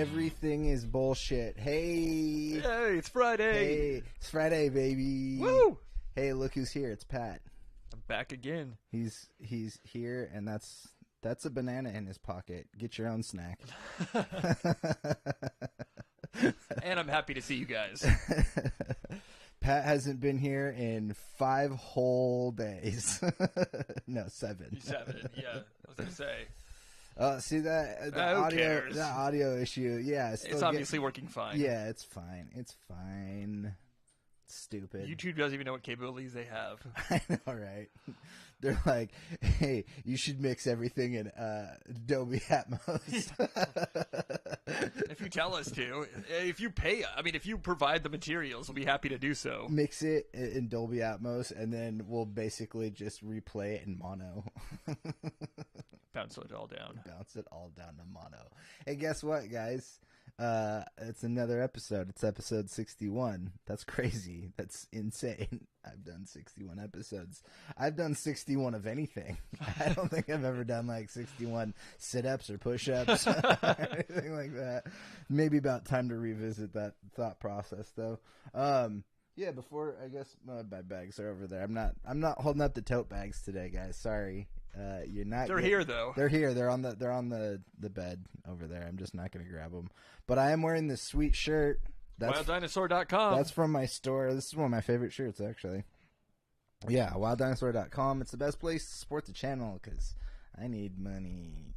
everything is bullshit. Hey, it's Friday. Hey, it's Friday, baby. Woo! Hey, look who's here. It's Pat. I'm back again. He's here, and that's a banana in his pocket. Get your own snack. And I'm happy to see you guys. Pat hasn't been here in 5 whole days. No, 7. 7, yeah. I was going to say. See that cares? That audio issue? Yeah, it's obviously working fine. Yeah, it's fine. It's fine. It's stupid. YouTube doesn't even know what capabilities they have. I know, right? They're like, "Hey, you should mix everything in Dolby Atmos." If you tell us to, if you pay, if you provide the materials, we'll be happy to do so. Mix it in Dolby Atmos, and then we'll basically just replay it in mono. Bounce it all down. Bounce it all down to mono. Hey, guess what, guys? It's another episode. It's episode 61. That's crazy. That's insane. I've done 61 episodes. I've done 61 of anything. I don't think I've ever done like 61 sit-ups or push-ups or anything like that. Maybe about time to revisit that thought process, though. Yeah, before, I guess my bags are over there. I'm not holding up the tote bags today, guys. Sorry. You're not. They're here though. They're here. They're on the bed over there. I'm just not going to grab them. But I am wearing this sweet shirt. WildDinosaur.com. That's from my store. This is one of my favorite shirts, actually. Yeah, WildDinosaur.com. It's the best place to support the channel because I need money.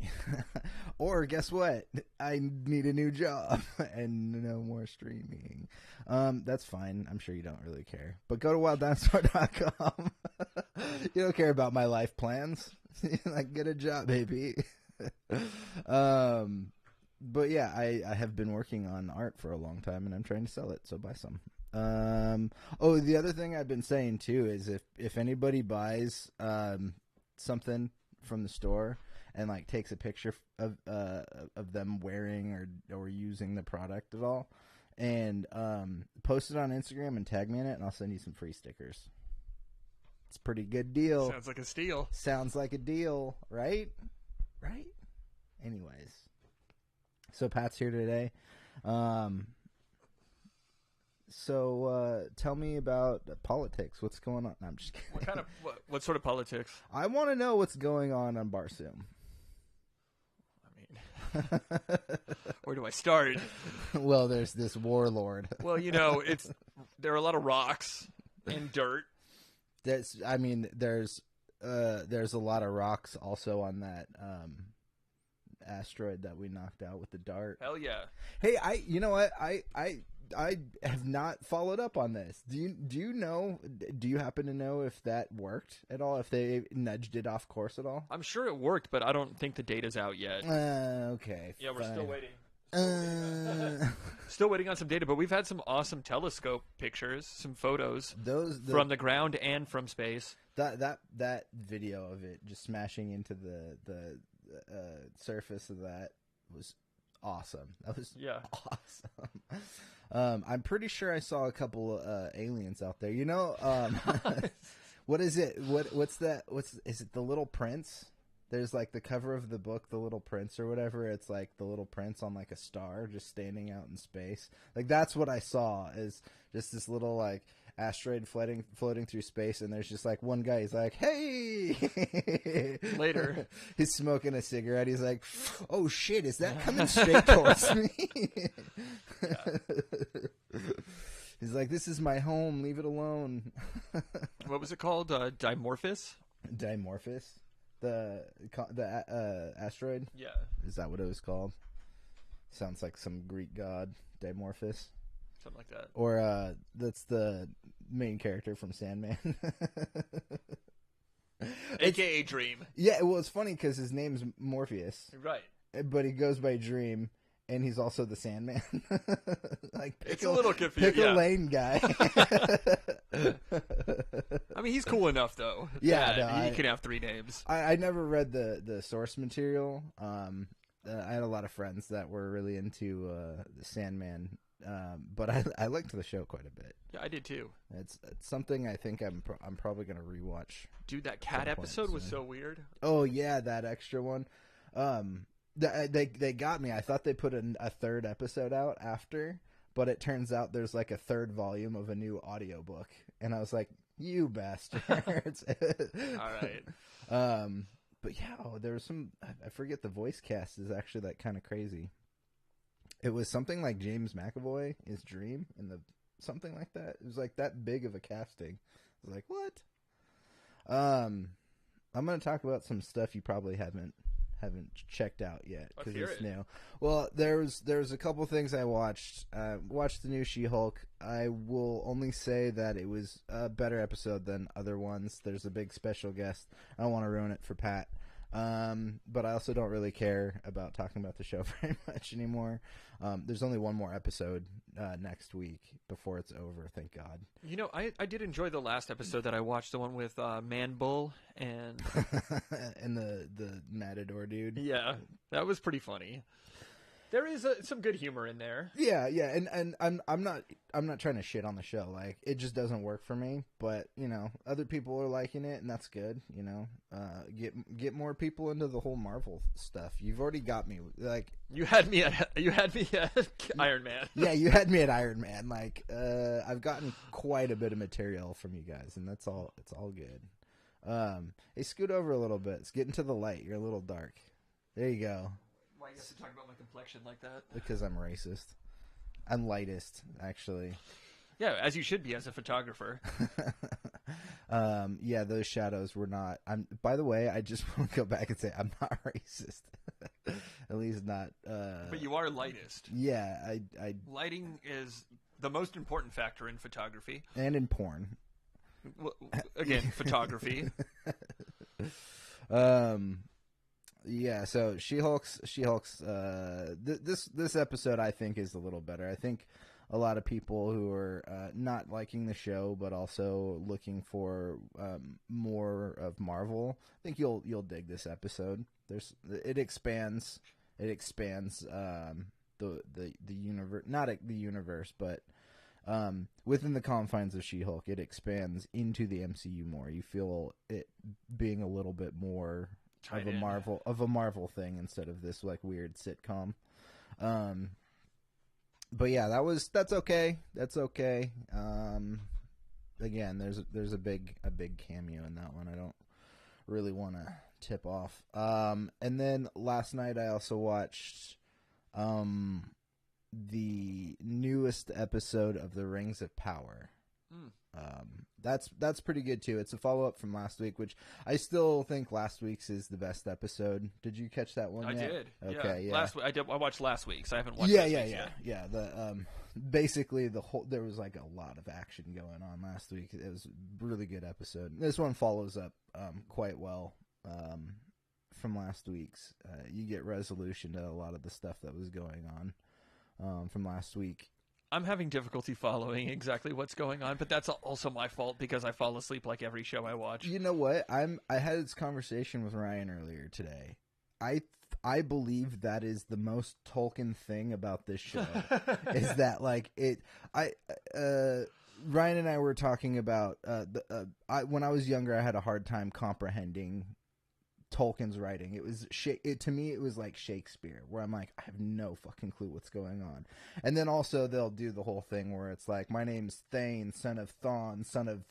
Or guess what? I need a new job and no more streaming. That's fine. I'm sure you don't really care. But go to WildDinosaur.com. You don't care about my life plans. Like, get a job, baby. But yeah, I have been working on art for a long time, and I'm trying to sell it, so buy some. Oh, the other thing I've been saying, too, is if anybody buys something from the store and, like, takes a picture of them wearing or using the product at all, and post it on Instagram and tag me in it, and I'll send you some free stickers. It's a pretty good deal. Sounds like a steal. Sounds like a deal, right? Right? Anyways. So Pat's here today. So tell me about politics. What's going on? No, I'm just kidding. What sort of politics? I want to know what's going on Barsoom. Where do I start? Well, there's this warlord. Well, there are a lot of rocks and dirt. There's a lot of rocks also on that asteroid that we knocked out with the dart. Hell yeah. Hey, you know what? I have not followed up on this. Do you happen to know if that worked at all? If they nudged it off course at all? I'm sure it worked, but I don't think the data's out yet. Okay. Yeah, we're still waiting. Still waiting on some data, but we've had some awesome telescope pictures, some photos from the ground and from space. That video of it just smashing into the surface of that was awesome. That was awesome. I'm pretty sure I saw a couple aliens out there. What is it? What's that? Is it The Little Prince? There's like the cover of the book, The Little Prince or whatever. It's like the little prince on like a star just standing out in space. Like that's what I saw, is just this little like asteroid floating through space, and there's just like one guy. He's like, "Hey!" Later, he's smoking a cigarette. He's like, "Oh shit, is that coming straight towards me?" He's like, "This is my home. Leave it alone." What was it called? Dimorphos? Dimorphos? The asteroid? Yeah. Is that what it was called? Sounds like some Greek god, Dimorphos. Something like that. Or that's the main character from Sandman. AKA Dream. Yeah, well, it's funny because his name's Morpheus. Right. But he goes by Dream, and he's also the Sandman. Like it's a little confusing. Pickle Lane guy. He's cool enough, though. Yeah, he can have 3 names. I never read the source material. I had a lot of friends that were really into the Sandman, but I liked the show quite a bit. Yeah, I did too. It's something I think I'm probably gonna rewatch. Dude, that cat episode was so weird. Oh yeah, that extra one. They got me. I thought they put a third episode out after, but it turns out there's like a third volume of a new audiobook, and I was like, you bastards. All right. But yeah, there was some. I forget the voice cast is actually like kind of crazy. It was something like James McAvoy is Dream, and something like that. It was like that big of a casting. I was like, what? I'm gonna talk about some stuff you probably haven't checked out yet because it's new. Well, there's a couple things I watched. Watched the new She-Hulk. I will only say that it was a better episode than other ones. There's a big special guest. I don't want to ruin it for Pat. But I also don't really care about talking about the show very much anymore. There's only one more episode next week before it's over, thank God. You know, I did enjoy the last episode that I watched, the one with Man Bull and and the Matador dude. Yeah, that was pretty funny. There is some good humor in there. Yeah, and I'm not trying to shit on the show. Like, it just doesn't work for me. But you know, other people are liking it, and that's good. You know, get more people into the whole Marvel stuff. You've already got me. Like, you had me at Iron Man. Yeah, you had me at Iron Man. Like, I've gotten quite a bit of material from you guys, and that's all. It's all good. Hey, scoot over a little bit. It's getting to the light. You're a little dark. There you go. Why you have to talk about my complexion like that? Because I'm racist. I'm lightest, actually. Yeah, as you should be as a photographer. Yeah, those shadows were not. By the way, I just want to go back and say I'm not racist. At least not. But you are lightest. Yeah, I. Lighting is the most important factor in photography. And in porn. Well, again, photography. Yeah, so She-Hulk's this episode I think is a little better. I think a lot of people who are not liking the show but also looking for more of Marvel, I think you'll dig this episode. It expands the universe, not the universe, but within the confines of She-Hulk, it expands into the MCU more. You feel it being a little bit more of a Marvel thing instead of this like weird sitcom. But yeah, that's okay. That's okay. Again, there's a big cameo in that one. I don't really want to tip off. And then last night I also watched the newest episode of The Rings of Power. That's pretty good too. It's a follow-up from last week, which I still think last week's is the best episode. Did you catch that one? I yet? did. Okay, yeah. Last week I watched last week's. I haven't watched. Yeah. The basically there was like a lot of action going on last week. It was a really good episode. This one follows up quite well from last week's. You get resolution to a lot of the stuff that was going on from last week. I'm having difficulty following exactly what's going on, but that's also my fault because I fall asleep like every show I watch. You know what? I had this conversation with Ryan earlier today. I believe that is the most Tolkien thing about this show is that like Ryan and I were talking about when I was younger I had a hard time comprehending Tolkien's writing. To me it was like Shakespeare, where I'm like, I have no fucking clue what's going on. And then also they'll do the whole thing where it's like, my name's Thane, son of Thon, son of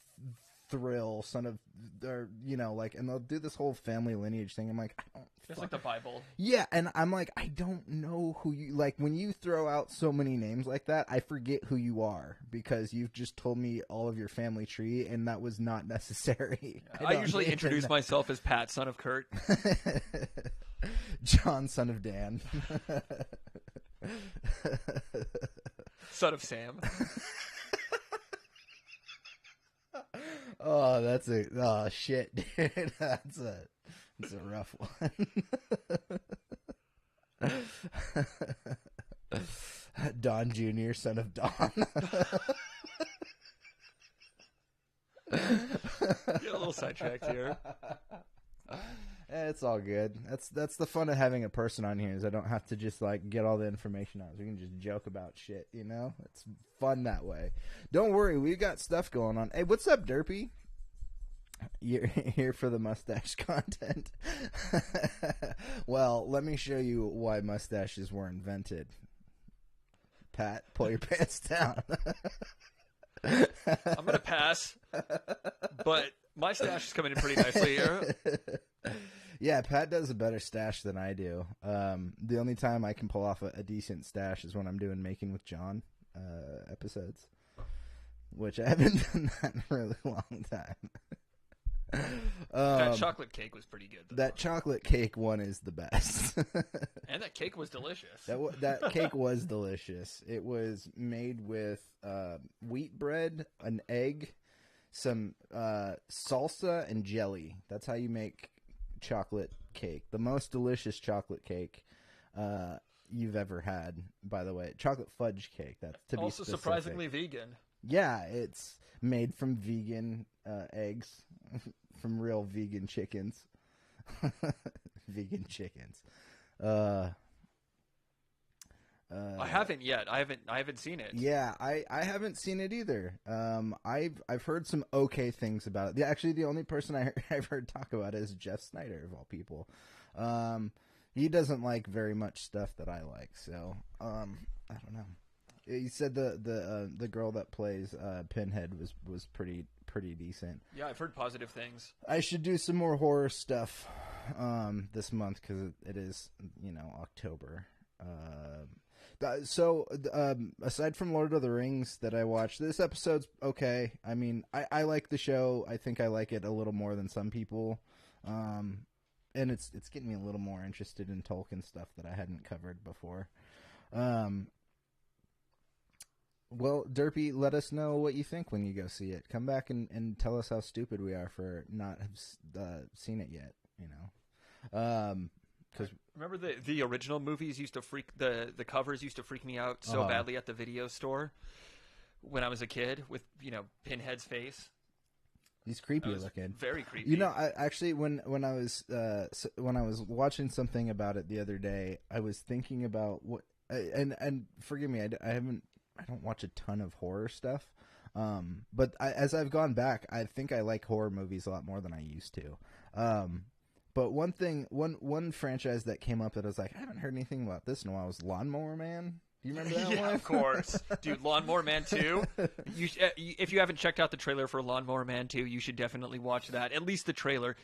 Thrill, son of, or you know, like, and they'll do this whole family lineage thing. I'm like, I don't. It's like the Bible. Yeah, and I'm like, I don't know who you like. When you throw out so many names like that, I forget who you are because you've just told me all of your family tree, and that was not necessary. I usually introduce myself as Pat, son of Kurt. John, son of Dan. Son of Sam. Oh shit, dude. That's a rough one. Don Jr., son of Don. Get a little sidetracked here. It's all good. That's the fun of having a person on here is I don't have to just like get all the information out. We can just joke about shit, you know? It's fun that way. Don't worry, we got stuff going on. Hey, what's up, Derpy? You're here for the mustache content. Well, let me show you why mustaches were invented. Pat, pull your pants down. I'm gonna pass, but my stash is coming in pretty nicely here. Yeah, Pat does a better stash than I do. The only time I can pull off a decent stash is when I'm doing Making with Jon episodes, which I haven't done that in a really long time. That chocolate cake was pretty good, though. That chocolate cake one is the best. And that cake was delicious. That cake was delicious. It was made with wheat bread, an egg, some salsa, and jelly. That's how you make chocolate cake. The most delicious chocolate cake you've ever had, by the way. Chocolate fudge cake. That's to be also specific. surprisingly vegan. Yeah, it's made from vegan eggs, from real vegan chickens. Vegan chickens. I haven't yet. I haven't seen it. Yeah, I haven't seen it either. I've heard some okay things about it. Actually, the only person I've heard talk about it is Jeff Snyder, of all people. He doesn't like very much stuff that I like, so I don't know. He said the girl that plays Pinhead was pretty decent. Yeah, I've heard positive things. I should do some more horror stuff this month because it is October. So aside from Lord of the Rings that I watched, this episode's okay. I mean, I like the show. I think I like it a little more than some people. And it's getting me a little more interested in Tolkien stuff that I hadn't covered before. Well, Derpy, let us know what you think when you go see it. Come back and tell us how stupid we are for not have seen it yet, Because remember the original movies used to freak the covers used to freak me out so badly at the video store when I was a kid with Pinhead's face. He's creepy looking. Very creepy. I actually when I was watching something about it the other day, I was thinking about what and forgive me, I don't watch a ton of horror stuff. But as I've gone back, I think I like horror movies a lot more than I used to. But one franchise that came up that I was like, I haven't heard anything about this in a while was Lawnmower Man. Do you remember that one? Yeah, of course. Dude, Lawnmower Man 2. If you haven't checked out the trailer for Lawnmower Man 2, you should definitely watch that. At least the trailer.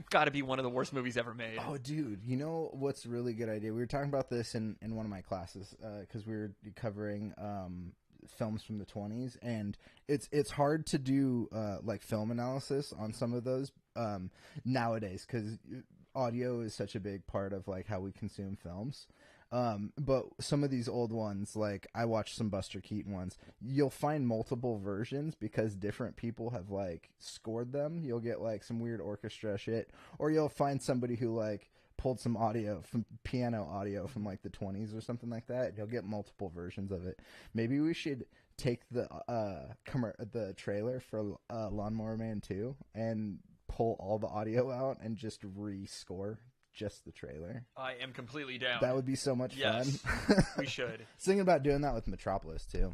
Got to be one of the worst movies ever made. Oh, dude. You know what's a really good idea? We were talking about this in one of my classes because we were covering films from the 20s. And it's hard to do like film analysis on some of those nowadays because audio is such a big part of like how we consume films. But some of these old ones, like I watched some Buster Keaton ones, you'll find multiple versions because different people have like scored them. You'll get like some weird orchestra shit, or you'll find somebody who like pulled some audio from piano audio from like the 20s or something like that. You'll get multiple versions of it. Maybe we should take the trailer for Lawnmower Man 2 and pull all the audio out and just rescore just the trailer. I am completely down. That would be so much fun. We should. I was thinking about doing that with Metropolis too.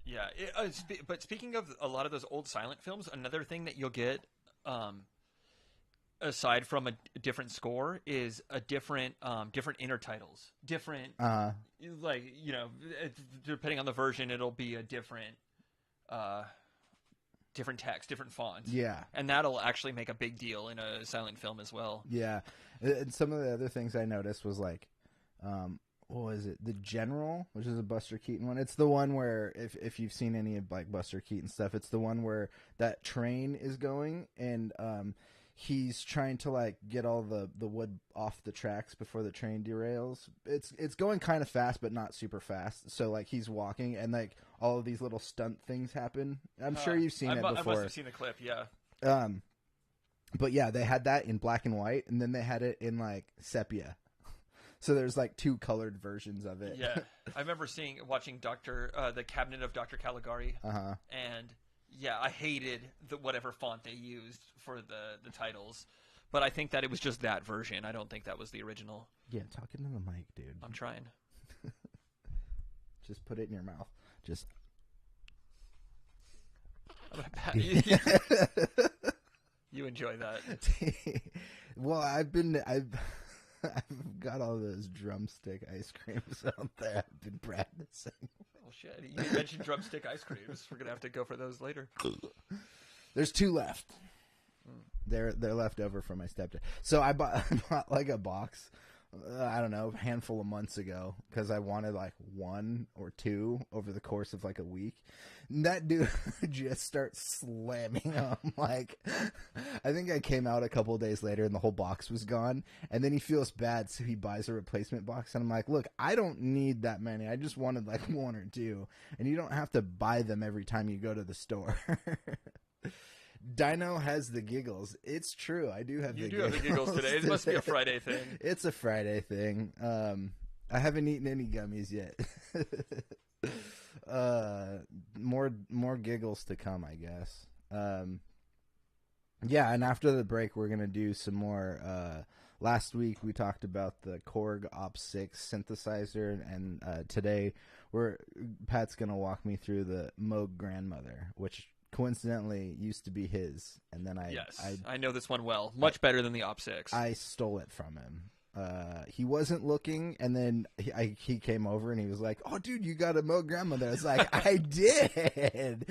Yeah, but speaking of a lot of those old silent films, another thing that you'll get, aside from a different score, is a different intertitles. Different, like depending on the version, it'll be a different text, different fonts. Yeah. And that'll actually make a big deal in a silent film as well. Yeah. And some of the other things I noticed was like, what was it? The General, which is a Buster Keaton one. It's the one where, if you've seen any of like Buster Keaton stuff, it's the one where that train is going and he's trying to like get all the wood off the tracks before the train derails. It's going kind of fast, but not super fast. So like he's walking and like all of these little stunt things happen. I'm sure you've seen it before. I must have seen the clip. Yeah. But yeah, they had that in black and white, and then they had it in like sepia. So there's like two colored versions of it. Yeah, I remember watching the Cabinet of Dr. Caligari, and yeah, I hated whatever font they used for the titles, but I think that it was just that version. I don't think that was the original. Yeah, talk into the mic, dude. I'm trying. Just put it in your mouth. Just. You enjoy that. Well, I've I've got all those drumstick ice creams out there. I've been practicing. Oh shit! You mentioned drumstick ice creams. We're gonna have to go for those later. There's 2 left. They're left over from my stepdad. So I bought like a box. I don't know, a handful of months ago, because I wanted like 1 or 2 over the course of like a week. And that dude just starts slamming them. Like, I think I came out a couple of days later and the whole box was gone. And then he feels bad, so he buys a replacement box. And I'm like, look, I don't need that many. I just wanted like 1 or 2. And you don't have to buy them every time you go to the store. Dino has the giggles. It's true. I do have the giggles. You do have the giggles today. It must be a Friday thing. It's a Friday thing. I haven't eaten any gummies yet. More giggles to come, I guess. Yeah, and after the break, we're going to do some more. Last week, we talked about the Korg Op6 synthesizer, and today, Pat's going to walk me through the Moog Grandmother, which coincidentally used to be his, and then I know this one well. Much better than the Op6. I stole it from him. He wasn't looking, and then he came over and he was like, "Oh, dude, you got a Moog Grandmother." I was like, "I did."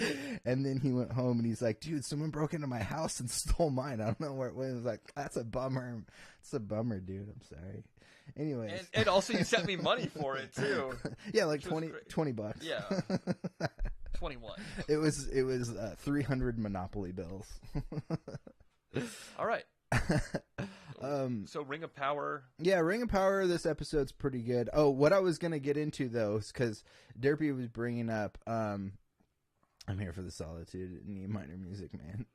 And then he went home and he's like, "Dude, someone broke into my house and stole mine. I don't know where it went." I was like, "That's a bummer. It's a bummer, dude. I'm sorry." Anyways, and also you sent me money for it too. Yeah, like $20 bucks. Yeah. 21. It was 300 Monopoly bills. All right. So Ring of Power. Yeah, Ring of Power. This episode's pretty good. Oh, what I was gonna get into though is because Derpy was bringing up. I'm here for the solitude and E minor music, man.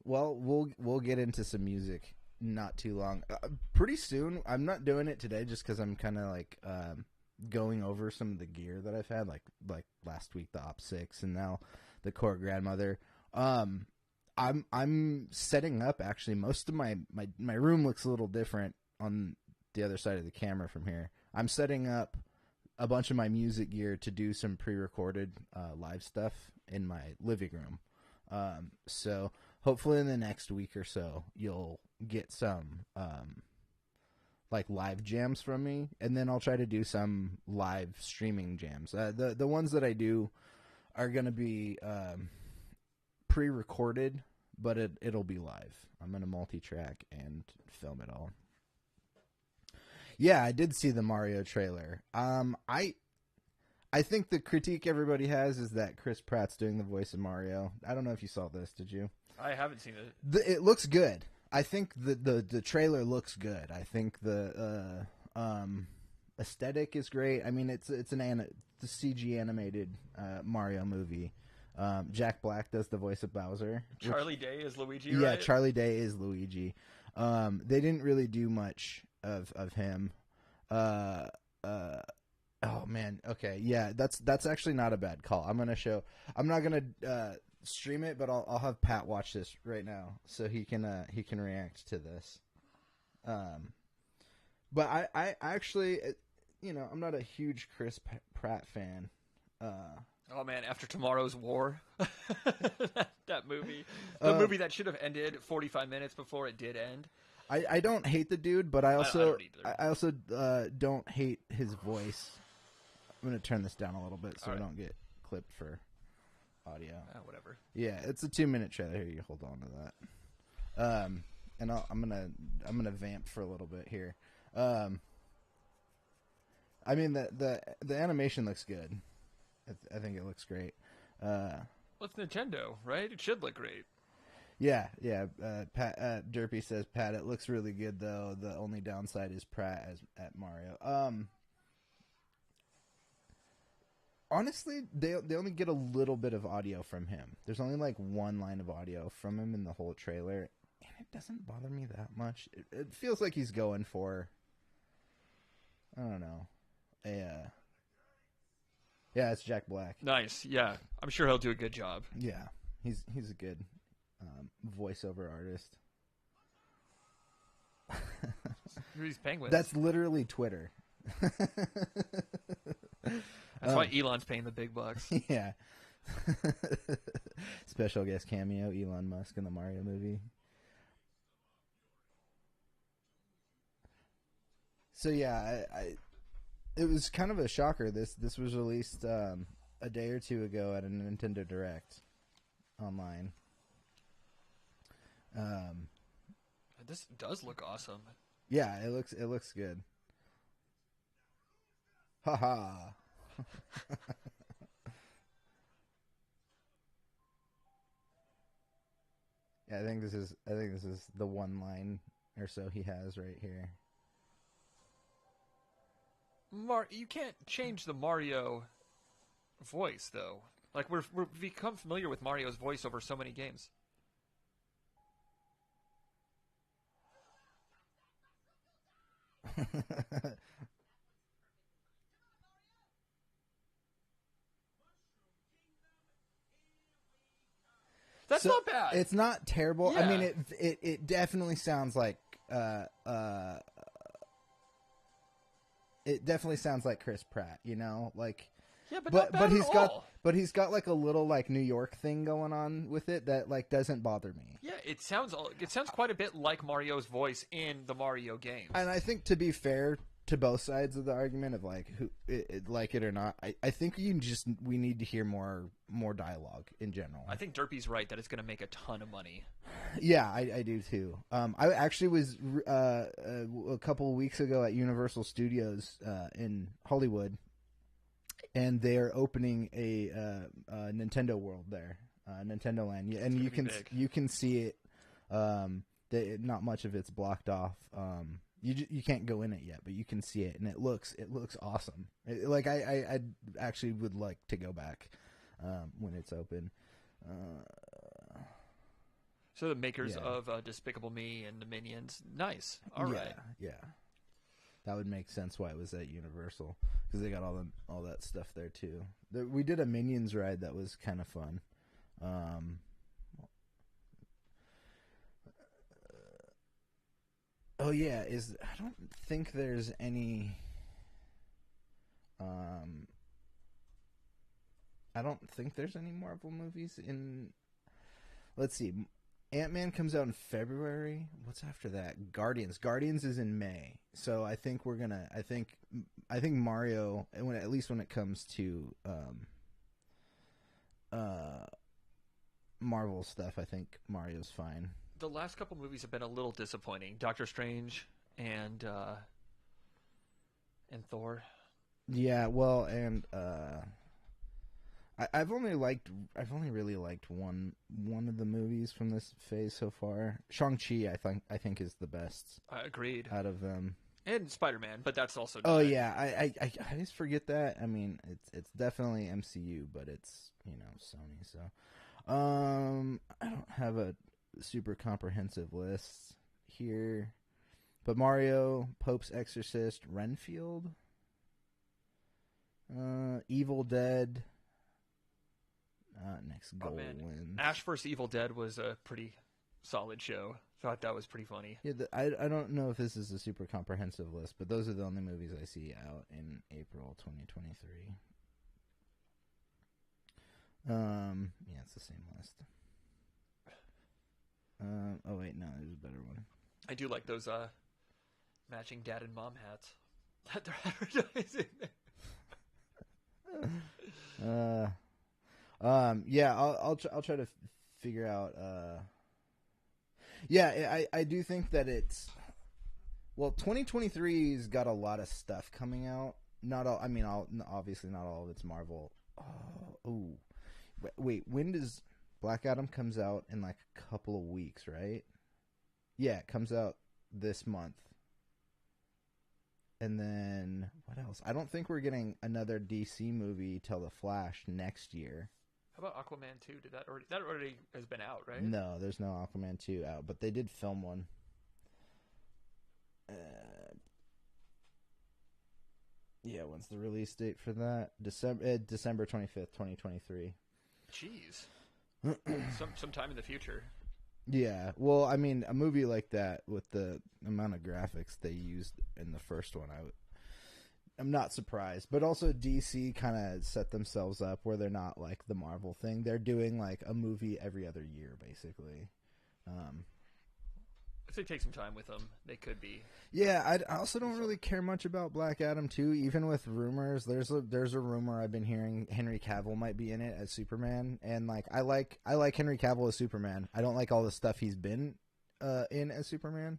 Well, we'll get into some music not too long. Pretty soon. I'm not doing it today just because I'm kind of like going over some of the gear that I've had, like last week the Op6 and now the Core Grandmother. I'm setting up actually. Most of my room looks a little different on the other side of the camera from here. I'm setting up a bunch of my music gear to do some pre-recorded live stuff in my living room. So hopefully in the next week or so you'll get some like live jams from me, and then I'll try to do some live streaming jams. The ones that I do are going to be pre-recorded, but it'll be live. I'm going to multi-track and film it all. Yeah, I did see the Mario trailer. I think the critique everybody has is that Chris Pratt's doing the voice of Mario. I don't know if you saw this, did you? I haven't seen it. It looks good. I think the trailer looks good. I think the aesthetic is great. I mean, it's the CG animated Mario movie. Jack Black does the voice of Bowser. Charlie Day is Luigi, yeah, right? Charlie Day is Luigi. They didn't really do much of him. Oh man, okay, yeah, that's actually not a bad call. I'm not gonna stream it, but I'll have Pat watch this right now so he can react to this. But I actually, I'm not a huge Chris Pratt fan. Oh man, After Tomorrow's War, that movie, the movie that should have ended 45 minutes before it did end. I don't hate the dude, but I also don't hate his voice. I'm gonna turn this down a little bit so we don't get clipped for audio. Whatever. Yeah, it's a 2-minute trailer. Here, you hold on to that. And I'm gonna vamp for a little bit here. I mean the animation looks good. I think it looks great. Well, it's Nintendo, right? It should look great. Yeah. Pat Derpy says, Pat, it looks really good though. The only downside is Pratt at Mario. Honestly, they only get a little bit of audio from him. There's only like one line of audio from him in the whole trailer, and it doesn't bother me that much. It feels like he's going for, I don't know, yeah, it's Jack Black. Nice, yeah. I'm sure he'll do a good job. Yeah, he's a good voiceover artist. Who's Penguins? That's literally Twitter. That's why Elon's paying the big bucks. Yeah. Special guest cameo, Elon Musk in the Mario movie. So yeah, it was kind of a shocker. This was released a day or two ago at a Nintendo Direct online. This does look awesome. Yeah, it looks good. Haha. Yeah, I think this is the one line or so he has right here. You can't change the Mario voice though. Like we've become familiar with Mario's voice over so many games. That's not bad. It's not terrible. Yeah. I mean, it definitely sounds like it definitely sounds like Chris Pratt. You know, like. Yeah, but not bad at all. He's got like a little like New York thing going on with it that like doesn't bother me. Yeah, it sounds quite a bit like Mario's voice in the Mario games. And I think, to be fair to both sides of the argument of like who like it or not, I think we need to hear more dialogue in general. I think Derpy's right that it's going to make a ton of money. Yeah, I do too. I actually was a couple of weeks ago at Universal Studios in Hollywood. And they're opening a Nintendo World there, Nintendo Land, and you can see it. Not much of it's blocked off. You can't go in it yet, but you can see it, and it looks awesome. I actually would like to go back when it's open. So the makers of Despicable Me and the Minions, nice. All right. Yeah. That would make sense why it was at Universal, because they got all that stuff there too. We did a Minions ride that was kind of fun. Oh yeah, I don't think there's any. I don't think there's any Marvel movies in. Let's see. Ant-Man comes out in February. What's after that? Guardians. Guardians is in May. So I think we're gonna. I think Mario. At least when it comes to Marvel stuff, I think Mario's fine. The last couple movies have been a little disappointing. Doctor Strange and Thor. Yeah. Well, and I've only really liked one of the movies from this phase so far. Shang-Chi, I think is the best. Agreed. Out of them. And Spider-Man, but that's also. Oh yeah, I just forget that. I mean, it's definitely MCU, but it's Sony. So, I don't have a super comprehensive list here, but Mario, Pope's Exorcist, Renfield, Evil Dead. Next goal wins. Ash vs. Evil Dead was a pretty solid show. Thought that was pretty funny. Yeah, I don't know if this is a super comprehensive list, but those are the only movies I see out in April 2023. Yeah, it's the same list. Oh wait, no, there's a better one. I do like those matching dad and mom hats that they're advertising. Yeah, I'll try to figure out. Yeah, I do think that it's. Well, 2023's got a lot of stuff coming out. Not all. I mean, obviously not all of it's Marvel. Oh, wait. When does Black Adam comes out in like a couple of weeks, right? Yeah, it comes out this month. And then what else? I don't think we're getting another DC movie till The Flash next year. How about Aquaman 2? That already has been out, right? No, there's no Aquaman 2 out, but they did film one. Yeah, when's the release date for that? December 25th, 2023. Jeez. Sometime in the future. Yeah, well, I mean, a movie like that with the amount of graphics they used in the first one, I'm not surprised. But also DC kind of set themselves up where they're not like the Marvel thing. They're doing like a movie every other year, basically. they take some time with them, they could be. Yeah, I also don't really care much about Black Adam too. Even with rumors, there's a rumor I've been hearing Henry Cavill might be in it as Superman, and like I like Henry Cavill as Superman. I don't like all the stuff he's been in as Superman,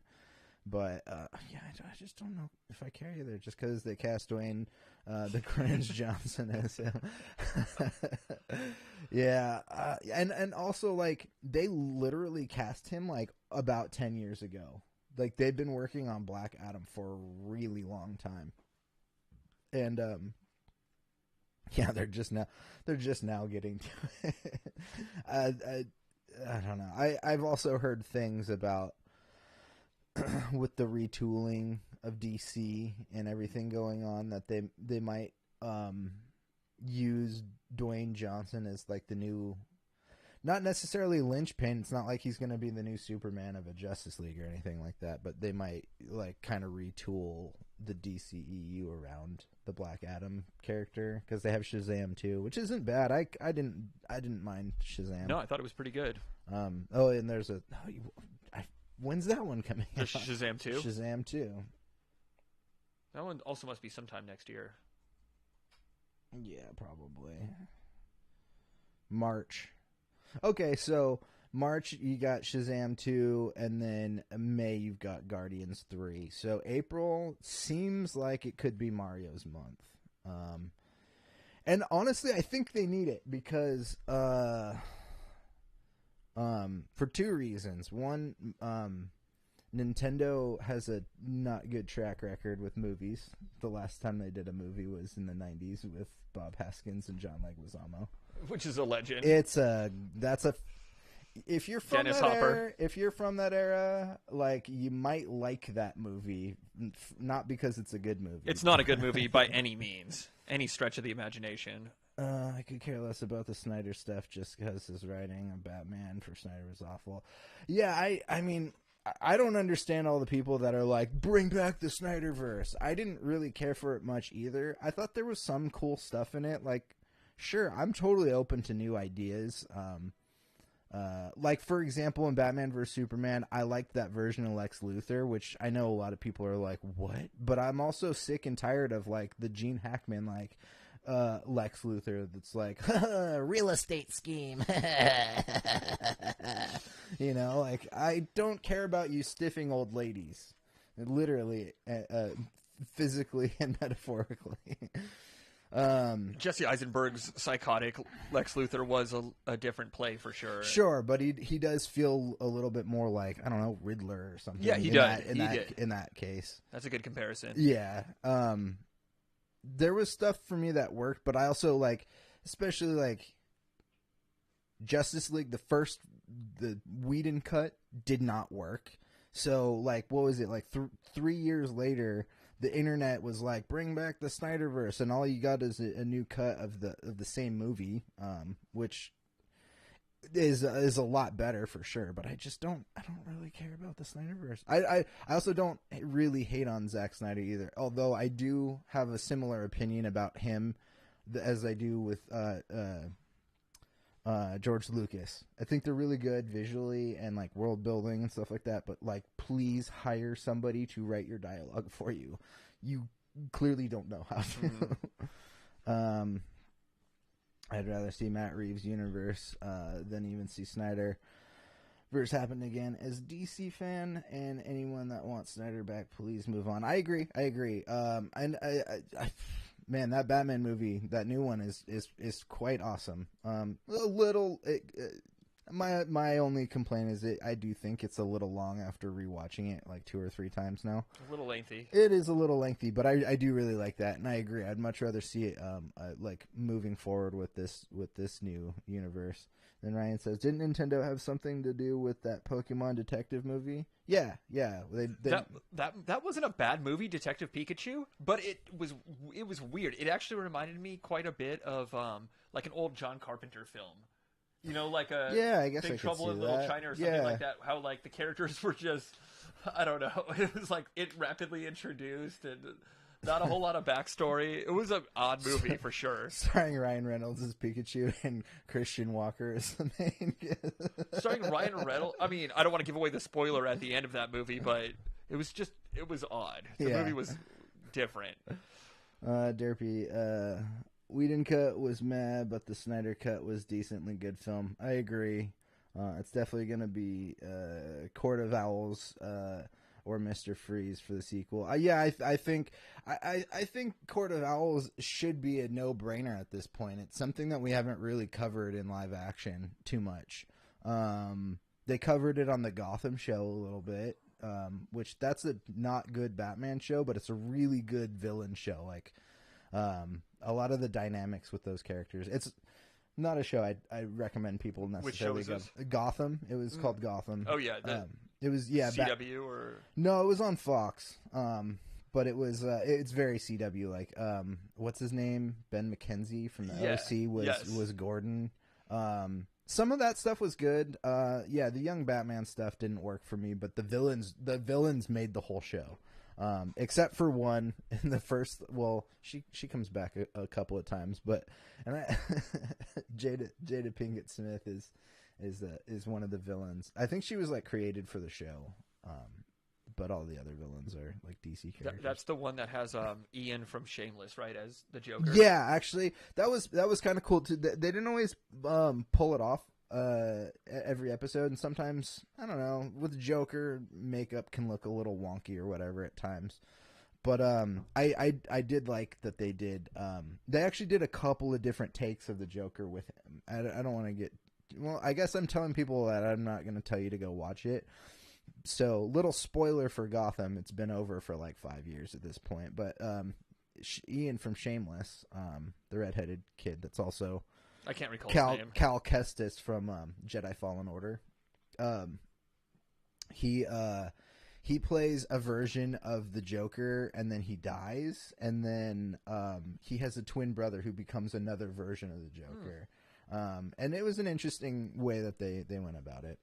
but yeah, I just don't know if I care either. Just because they cast Dwayne the Cringe Johnson as him. Yeah, and also like they literally cast him like about 10 years ago. Like they've been working on Black Adam for a really long time, and yeah, they're just now getting to it. I don't know. I've also heard things about with the retooling of DC and everything going on that they might use Dwayne Johnson as like the new, not necessarily linchpin. It's not like he's going to be the new Superman of a Justice League or anything like that, but they might like kind of retool the DCEU around the Black Adam character because they have Shazam too, which isn't bad. I didn't mind Shazam. No, I thought it was pretty good. Oh, and there's when's that one coming out? Shazam 2? Shazam 2. That one also must be sometime next year. Yeah, probably. March. Okay, so March you got Shazam 2, and then May you've got Guardians 3. So April seems like it could be Mario's month. And honestly, I think they need it because for two reasons. One, Nintendo has a not good track record with movies. The last time they did a movie was in the 90s with Bob Hoskins and John Leguizamo. Which is a legend. If you're from Dennis that Hopper. era, if you're from that era, like you might like that movie, not because it's a good movie. It's not a good movie by any means, any stretch of the imagination. I could care less about the Snyder stuff just because his writing of Batman for Snyder was awful. Yeah, I mean, I don't understand all the people that are like, bring back the Snyderverse. I didn't really care for it much either. I thought there was some cool stuff in it. Like, sure, I'm totally open to new ideas. Like, for example, in Batman vs. Superman, I liked that version of Lex Luthor, which I know a lot of people are like, what? But I'm also sick and tired of, like, the Gene Hackman, like, Lex Luthor that's like, real estate scheme. You know, like, I don't care about you stiffing old ladies. Literally, physically and metaphorically. Jesse Eisenberg's psychotic Lex Luthor was a different play for sure. Sure, but he does feel a little bit more like, I don't know, Riddler or something. Yeah, he does. In that case. That's a good comparison. Yeah. There was stuff for me that worked, but I also like, especially like Justice League, the Whedon cut did not work. So like, what was it, like 3 years later, the internet was like, bring back the Snyderverse, and all you got is a new cut of the same movie, which is a lot better for sure. But I don't really care about the Snyderverse. I also don't really hate on Zack Snyder either, although I do have a similar opinion about him as I do with George Lucas. I think they're really good visually and like world building and stuff like that, but like, please hire somebody to write your dialogue for you. You clearly don't know how to. I'd rather see Matt Reeves' universe than even see Snyder verse happen again. As DC fan and anyone that wants Snyder back, please move on. I agree. And I man, that Batman movie, that new one is quite awesome. My only complaint is I do think it's a little long after rewatching it like 2 or 3 times now. A little lengthy. It is a little lengthy, but I do really like that, and I agree. I'd much rather see it like moving forward with this new universe. Then Ryan says, didn't Nintendo have something to do with that Pokemon detective movie? Yeah. That wasn't a bad movie, Detective Pikachu, but it was weird. It actually reminded me quite a bit of like an old John Carpenter film. You know, like I guess Big Trouble in Little China or something like that. How like the characters were just, I don't know. It was like it rapidly introduced, and Not a whole lot of backstory. It was an odd movie for sure. Starring Ryan Reynolds as Pikachu and Christian Walker as the main. Starring Ryan Reynolds. I mean, I don't want to give away the spoiler at the end of that movie, but it was odd. The movie was different. Derpy, Whedon cut was mad, but the Snyder cut was decently good film. I agree. It's definitely going to be Court of Owls or Mr. Freeze for the sequel. I think Court of Owls should be a no-brainer at this point. It's something that we haven't really covered in live action too much. They covered it on the Gotham show a little bit, which that's a not good Batman show, but it's a really good villain show. Like a lot of the dynamics with those characters. It's not a show I recommend people necessarily. Which show is this? Gotham. It was called Gotham. Oh yeah, it was CW or no, it was on Fox. But it was it's very CW like. What's his name? Ben McKenzie from the OC was Gordon. Some of that stuff was good. The young Batman stuff didn't work for me, but the villains made the whole show. Except for one in the first. Well, she comes back a couple of times, but Jada Pinkett Smith is one of the villains. I think she was like created for the show, but all the other villains are like DC characters. That's the one that has Ian from Shameless, right, as the Joker. Yeah, actually, that was kind of cool too. They didn't always pull it off every episode, and sometimes, I don't know, with Joker, makeup can look a little wonky or whatever at times. But I did like that they did. They actually did a couple of different takes of the Joker with him. I don't want to get. Well, I guess I'm telling people that I'm not going to tell you to go watch it. So, little spoiler for Gotham. It's been over for like 5 years at this point. But Ian from Shameless, the redheaded kid that's also I can't recall his name. Cal Kestis from Jedi Fallen Order. He plays a version of the Joker, and then he dies, and then he has a twin brother who becomes another version of the Joker. And it was an interesting way that they went about it.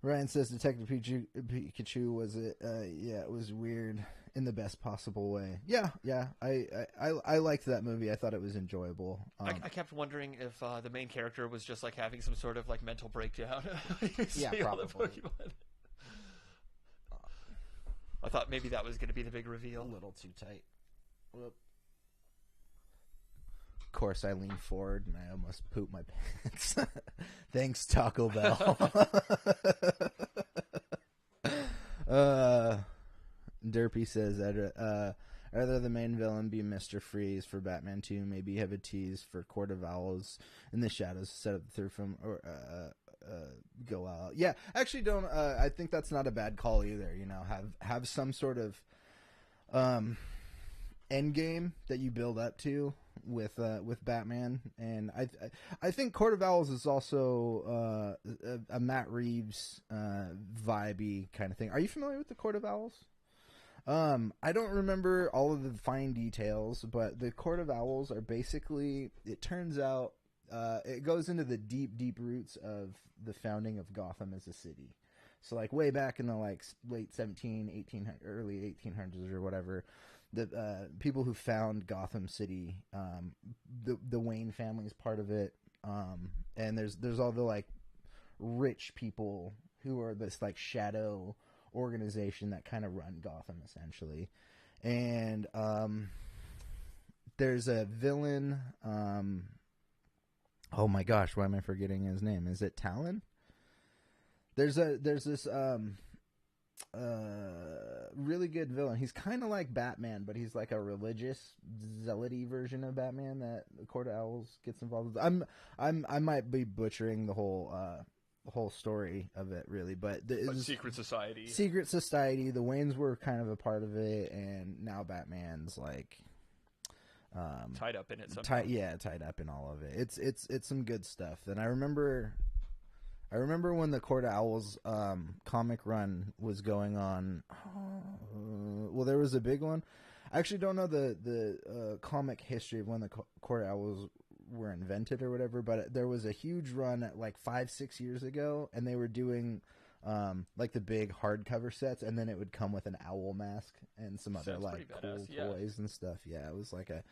Ryan says Detective Pikachu was it? It was weird in the best possible way. Yeah. I liked that movie. I thought it was enjoyable. I kept wondering if the main character was just like having some sort of like mental breakdown. Probably. I thought maybe that was going to be the big reveal. A little too tight. Whoop. Of course, I leaned forward and I almost pooped my pants. Thanks, Taco Bell. Derpy says that rather the main villain be Mr. Freeze for Batman 2, maybe have a tease for Court of Owls in the Shadows, set up the third film, or go out. Yeah, actually, don't. I think that's not a bad call either. You know, have some sort of end game that you build up to with Batman, and I think Court of Owls is also a Matt Reeves vibey kind of thing. Are you familiar with the Court of Owls? I don't remember all of the fine details, but the Court of Owls are basically, it turns out, it goes into the deep roots of the founding of Gotham as a city. So like way back in the like late 1800s, early 1800s or whatever, the people who found Gotham City, the Wayne family is part of it, and there's all the like rich people who are this like shadow organization that kind of run Gotham essentially, and there's a villain. Oh my gosh, why am I forgetting his name? Is it Talon? There's this really good villain. He's kind of like Batman, but he's like a religious zealoty version of Batman that the Court of Owls gets involved with. I might be butchering the whole story of it, really, but Secret Society. The Waynes were kind of a part of it, and now Batman's like tied up in it somehow. Tied up in all of it. It's some good stuff. And I remember when the Court of Owls comic run was going on. Well, there was a big one. I actually don't know the comic history of when the Court of Owls were invented or whatever, but there was a huge run at like 5-6 years ago, and they were doing like the big hardcover sets, and then it would come with an owl mask and some other like cool toys and stuff. Yeah, it was like a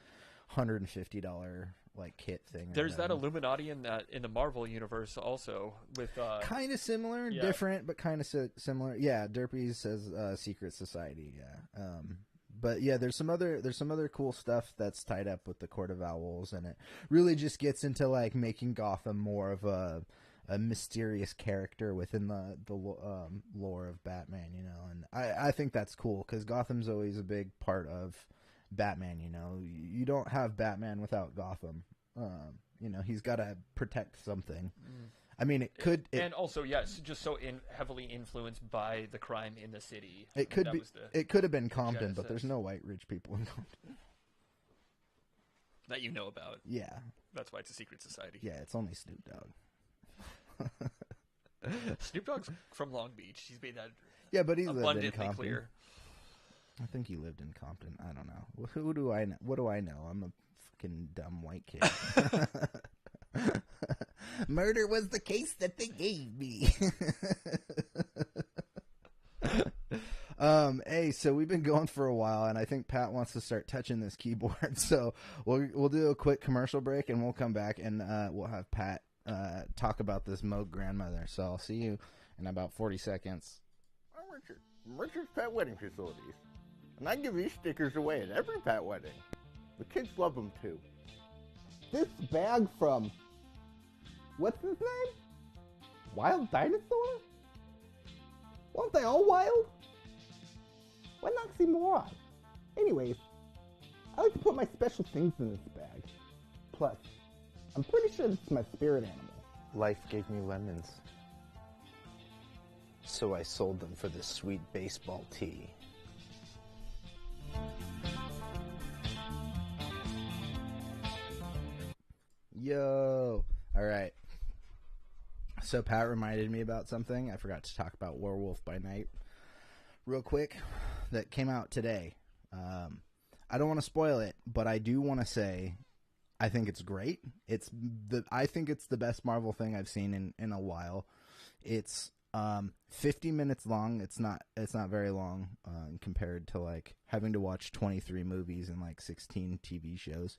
$150 like kit thing. There's that Illuminati in the Marvel universe also with kind of similar, different, but kind of similar. Yeah, Derpy says Secret Society. Yeah. But yeah, there's some other cool stuff that's tied up with the Court of Owls, and it really just gets into like making Gotham more of a mysterious character within the lore of Batman, you know. And I think that's cool because Gotham's always a big part of Batman, you know. You don't have Batman without Gotham. You know, he's got to protect something. I mean, and also, yes, just so heavily influenced by the crime in the city. It could have been Compton, but there's no white rich people in Compton that you know about. Yeah, that's why it's a secret society. Yeah, it's only Snoop Dogg. Snoop Dogg's from Long Beach. He's made that but he's abundantly clear. I think he lived in Compton. I don't know. Who do I know? What do I know? I'm a fucking dumb white kid. Murder was the case that they gave me. Hey, so we've been going for a while, and I think Pat wants to start touching this keyboard. So we'll do a quick commercial break, and we'll come back, and we'll have Pat talk about this Moog Grandmother. So I'll see you in about 40 seconds. I'm Richard. I'm Richard's Pet Wedding Facilities, and I give these stickers away at every pet wedding. The kids love them too. This bag from, what's his name? Wild Dinosaur? Weren't they all wild? What an oxymoron. Anyways, I like to put my special things in this bag. Plus, I'm pretty sure this is my spirit animal. Life gave me lemons, so I sold them for this sweet baseball tee. Yo! Alright. So Pat reminded me about something. I forgot to talk about Werewolf by Night real quick. That came out today. I don't want to spoil it, but I do want to say I think it's great. I think it's the best Marvel thing I've seen in a while. It's 50 minutes long. It's not very long compared to like having to watch 23 movies and like 16 TV shows.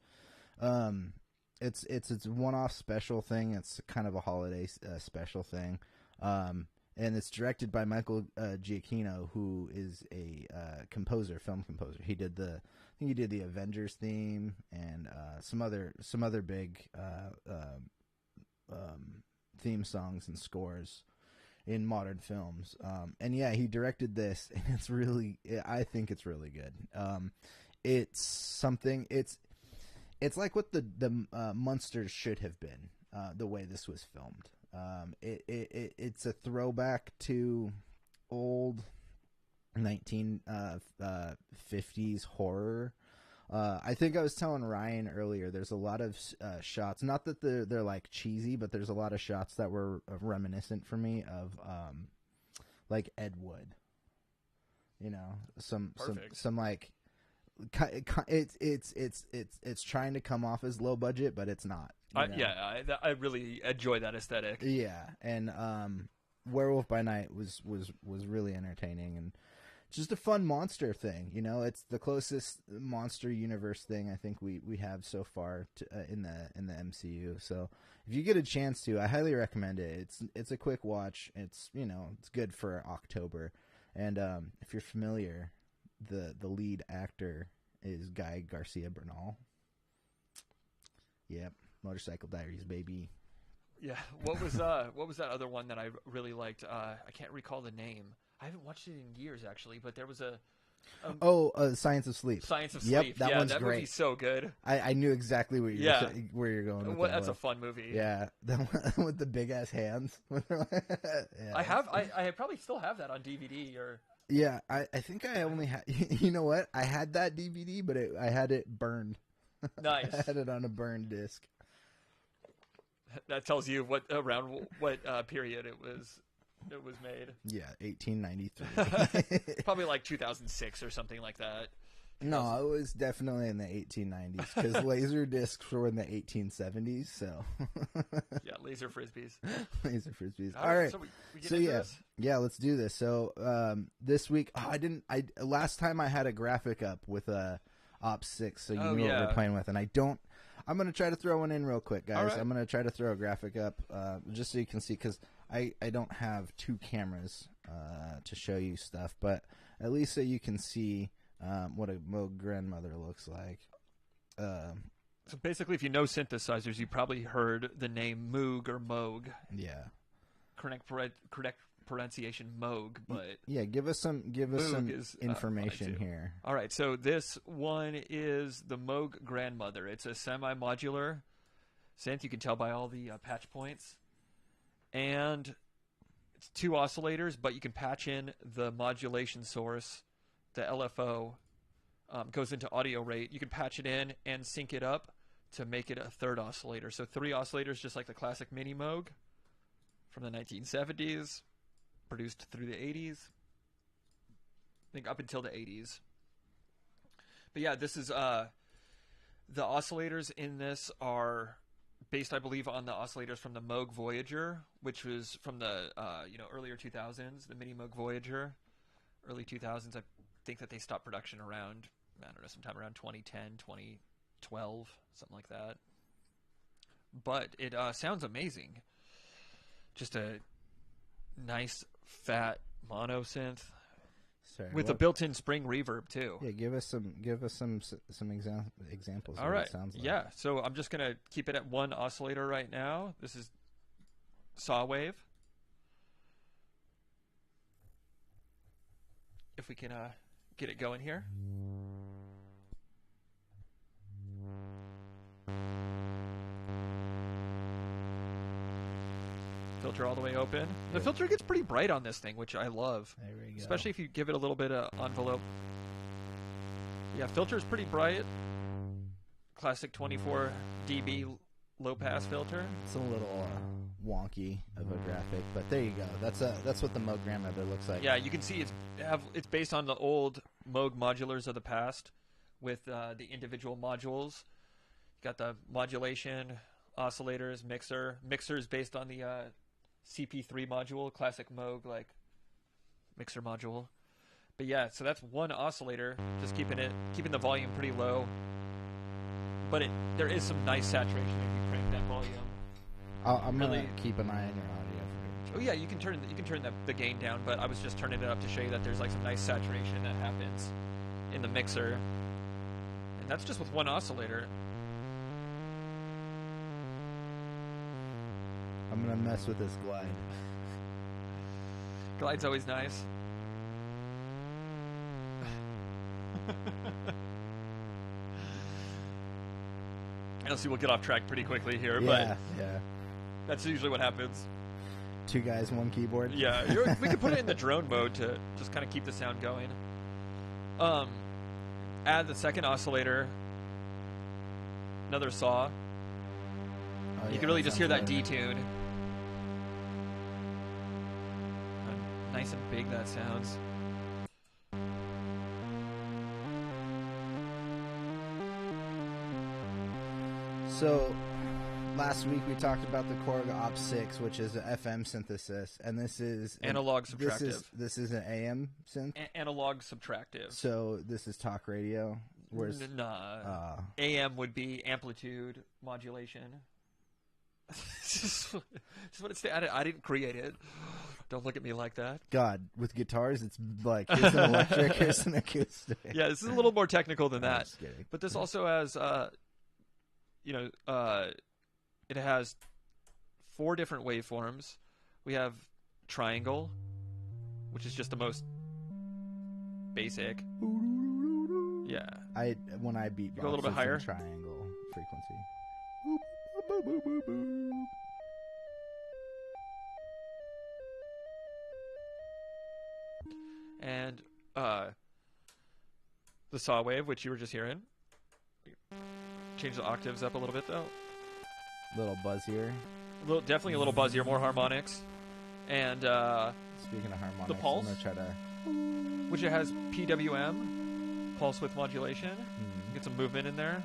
It's a one-off special thing. It's kind of a holiday special thing. And it's directed by Michael Giacchino, who is a film composer. I think he did the Avengers theme and some other big theme songs and scores in modern films. And yeah, he directed this, and I think it's really good. It's like what the Munsters should have been, the way this was filmed. It's a throwback to old 1950s horror. I think I was telling Ryan earlier, there's a lot of shots, not that they're like cheesy, but there's a lot of shots that were reminiscent for me of like Ed Wood. You know, some like it's trying to come off as low budget, but it's not. I really enjoy that aesthetic. Yeah, and Werewolf by Night was really entertaining and just a fun monster thing. You know, it's the closest monster universe thing I think we have so far in the MCU. So if you get a chance to, I highly recommend it. It's a quick watch. It's good for October, and if you're familiar, the lead actor is Guy Garcia Bernal. Yep. Motorcycle Diaries, baby. Yeah. What was that other one that I really liked? I can't recall the name. I haven't watched it in years, actually, but there was Science of Sleep. Science of Yep, Sleep. that one's that great. movie's so good. I knew exactly where you're going with that's a fun movie. Yeah, that one with the big ass hands. Yeah, I probably still have that on DVD or. Yeah, I think I only had. You know what? I had that DVD, but I had it burned. Nice. I had it on a burned disc. That tells you what period it was made. Yeah, 1893. Probably like 2006 or something like that. No, it was definitely in the 1890s because laser discs were in the 1870s. So yeah, laser frisbees. Laser frisbees. All right. So we get into this? let's do this. So this week, last time I had a graphic up with a Ops 6, so you knew what we're playing with, and I don't. I'm gonna try to throw one in real quick, guys. Right. I'm gonna try to throw a graphic up just so you can see because I don't have two cameras to show you stuff, but at least so you can see what a Moog Grandmother looks like. So basically, if you know synthesizers, you probably heard the name Moog or Moog. Yeah. Correct pronunciation Moog, but yeah, give us some information here. All right, so this one is the Moog Grandmother. It's a semi-modular synth. You can tell by all the patch points, and it's 2 oscillators, but you can patch in the modulation source. The LFO goes into audio rate. You can patch it in and sync it up to make it a 3rd oscillator. So 3 oscillators, just like the classic mini Moog from the 1970s, produced through the 80s. I think up until the 80s. But yeah, this is the oscillators in this are based, I believe, on the oscillators from the Moog Voyager, which was from the earlier 2000s, the mini Moog Voyager, early 2000s. I think that they stopped production around, I don't know, sometime around 2010, 2012, something like that. But it sounds amazing. Just a nice fat mono synth with a built-in spring reverb too. Yeah, give us some examples. All of right. What it sounds like. Yeah. So I'm just gonna keep it at 1 oscillator right now. This is saw wave. If we can get it going here. Filter all the way open. The filter gets pretty bright on this thing, which I love. There we go. Especially if you give it a little bit of envelope. Yeah, filter is pretty bright. Classic 24 dB low pass filter. It's a little wonky of a graphic, but there you go. That's what the Moog Grandmother looks like. Yeah, you can see it's based on the old Moog modulars of the past with the individual modules. You got the modulation, oscillators, mixer. Mixer is based on the CP3 module, classic Moog like mixer module. But yeah, so that's 1 oscillator, just keeping the volume pretty low. But there is some nice saturation if you crank that volume. I'm really gonna keep an eye on your audio. Oh yeah, you can turn the gain down, but I was just turning it up to show you that there's like some nice saturation that happens in the mixer, and that's just with 1 oscillator. I'm gonna mess with this glide. Glide's always nice. Honestly, we'll get off track pretty quickly here, but that's usually what happens. 2 guys, 1 keyboard. Yeah, we could put it in the drone mode to just kind of keep the sound going. Add the 2nd oscillator, another saw. You can really just hear that detune. Nice and big that sounds. So, last week we talked about the Korg Ops 6, which is an FM synthesis, and this is analog subtractive. This is an AM synth. Analog subtractive. So this is talk radio. Where's AM would be amplitude modulation. This is what it's. I didn't create it. Don't look at me like that. God, with guitars, it's like here's an electric, here's an acoustic. Yeah, this is a little more technical than that. Just kidding. But this also has, it has 4 different waveforms. We have triangle, which is just the most basic. Yeah. When I beat go a little bit higher. Triangle frequency. And the saw wave, which you were just hearing. Change the octaves up a little bit though. Little buzzier. Definitely a little buzzier, more harmonics. And speaking of harmonics, the pulse, I'm gonna try to, which it has PWM, pulse width modulation. Get some movement in there.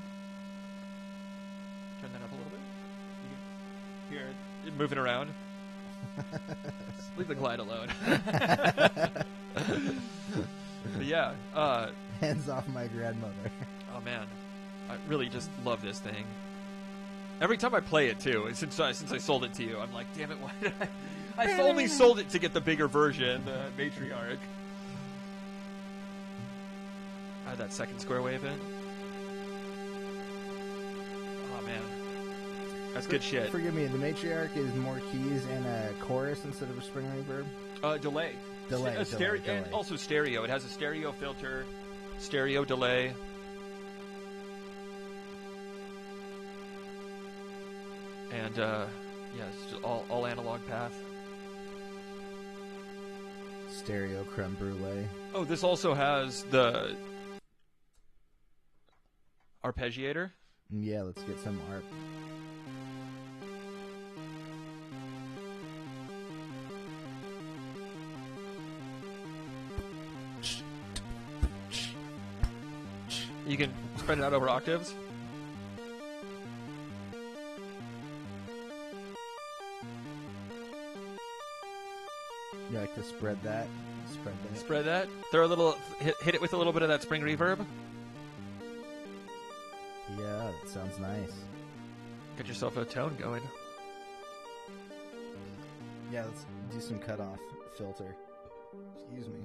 Turn that up a little bit. You can hear it moving around. Leave the glide alone. But yeah. Hands off my grandmother. Oh man, I really just love this thing. Every time I play it too, since I sold it to you, I'm like, damn it, why did I only sold it to get the bigger version, Matriarch. Add that second square wave in. Oh man, that's good shit. Forgive me, the Matriarch is more keys and a chorus instead of a spring reverb? Delay. Delay. And also stereo. It has a stereo filter, stereo delay. And it's just all analog path. Stereo creme brulee. Oh, this also has the arpeggiator. Yeah, let's get some arp. You can spread it out over octaves. You like to spread that? Spread that. Throw a little. Hit it with a little bit of that spring reverb. Yeah, that sounds nice. Get yourself a tone going. Yeah, let's do some cutoff filter. Excuse me.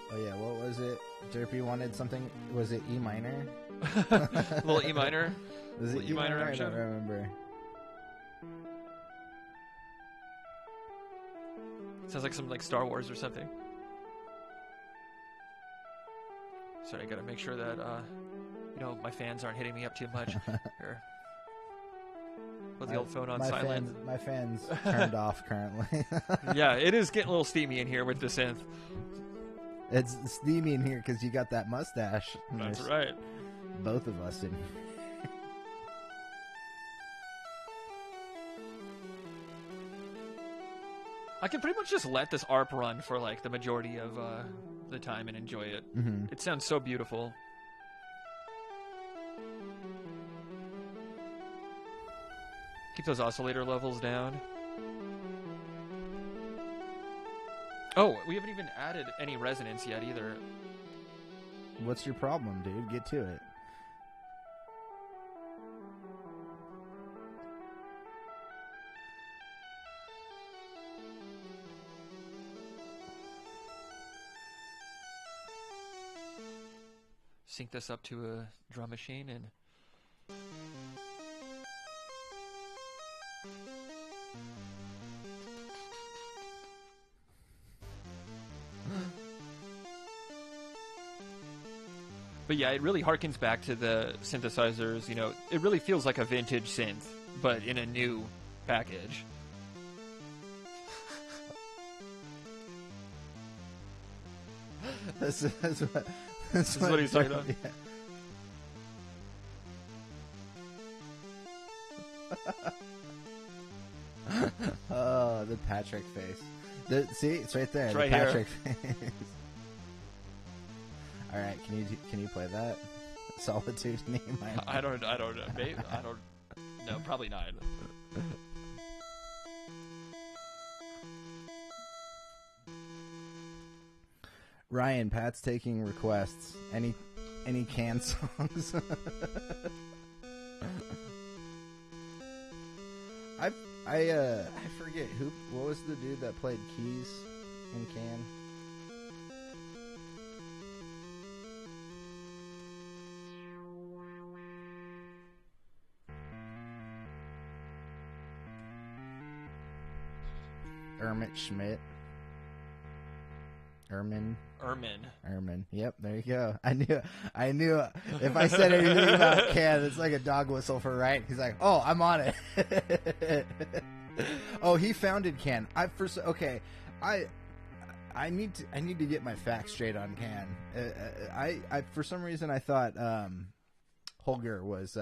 Oh yeah, what was it? Derpy wanted something. Was it E minor? A little E minor. Was it E minor I action? don't remember. Sounds like some Star Wars or something. Sorry, I gotta make sure that my fans aren't hitting me up too much. Here. Put the old phone on silent. My fans turned off currently. Yeah, it is getting a little steamy in here with the synth. It's steamy in here because you got that mustache. That's right. Both of us in here. I can pretty much just let this ARP run for the majority of the time and enjoy it. Mm-hmm. It sounds so beautiful. Keep those oscillator levels down. Oh, we haven't even added any resonance yet either. What's your problem, dude? Get to it. Sync this up to a drum machine and... But yeah, it really harkens back to the synthesizers. It really feels like a vintage synth, but in a new package. That's what he's talking about. Yeah. Oh, the Patrick face. See, it's right there. It's the right Patrick face. All right, can you play that? Solitude in E minor. I don't know. Maybe I don't. No, probably not. Ryan, Pat's taking requests. Any Can songs? I forget what was the dude that played keys in Can? Schmidt. Ermin. Yep, there you go. I knew if I said anything about Can, it's like a dog whistle for Ryan. He's like, oh, I'm on it. Oh, he founded Can. I need to get my facts straight on Can. I for some reason I thought Holger was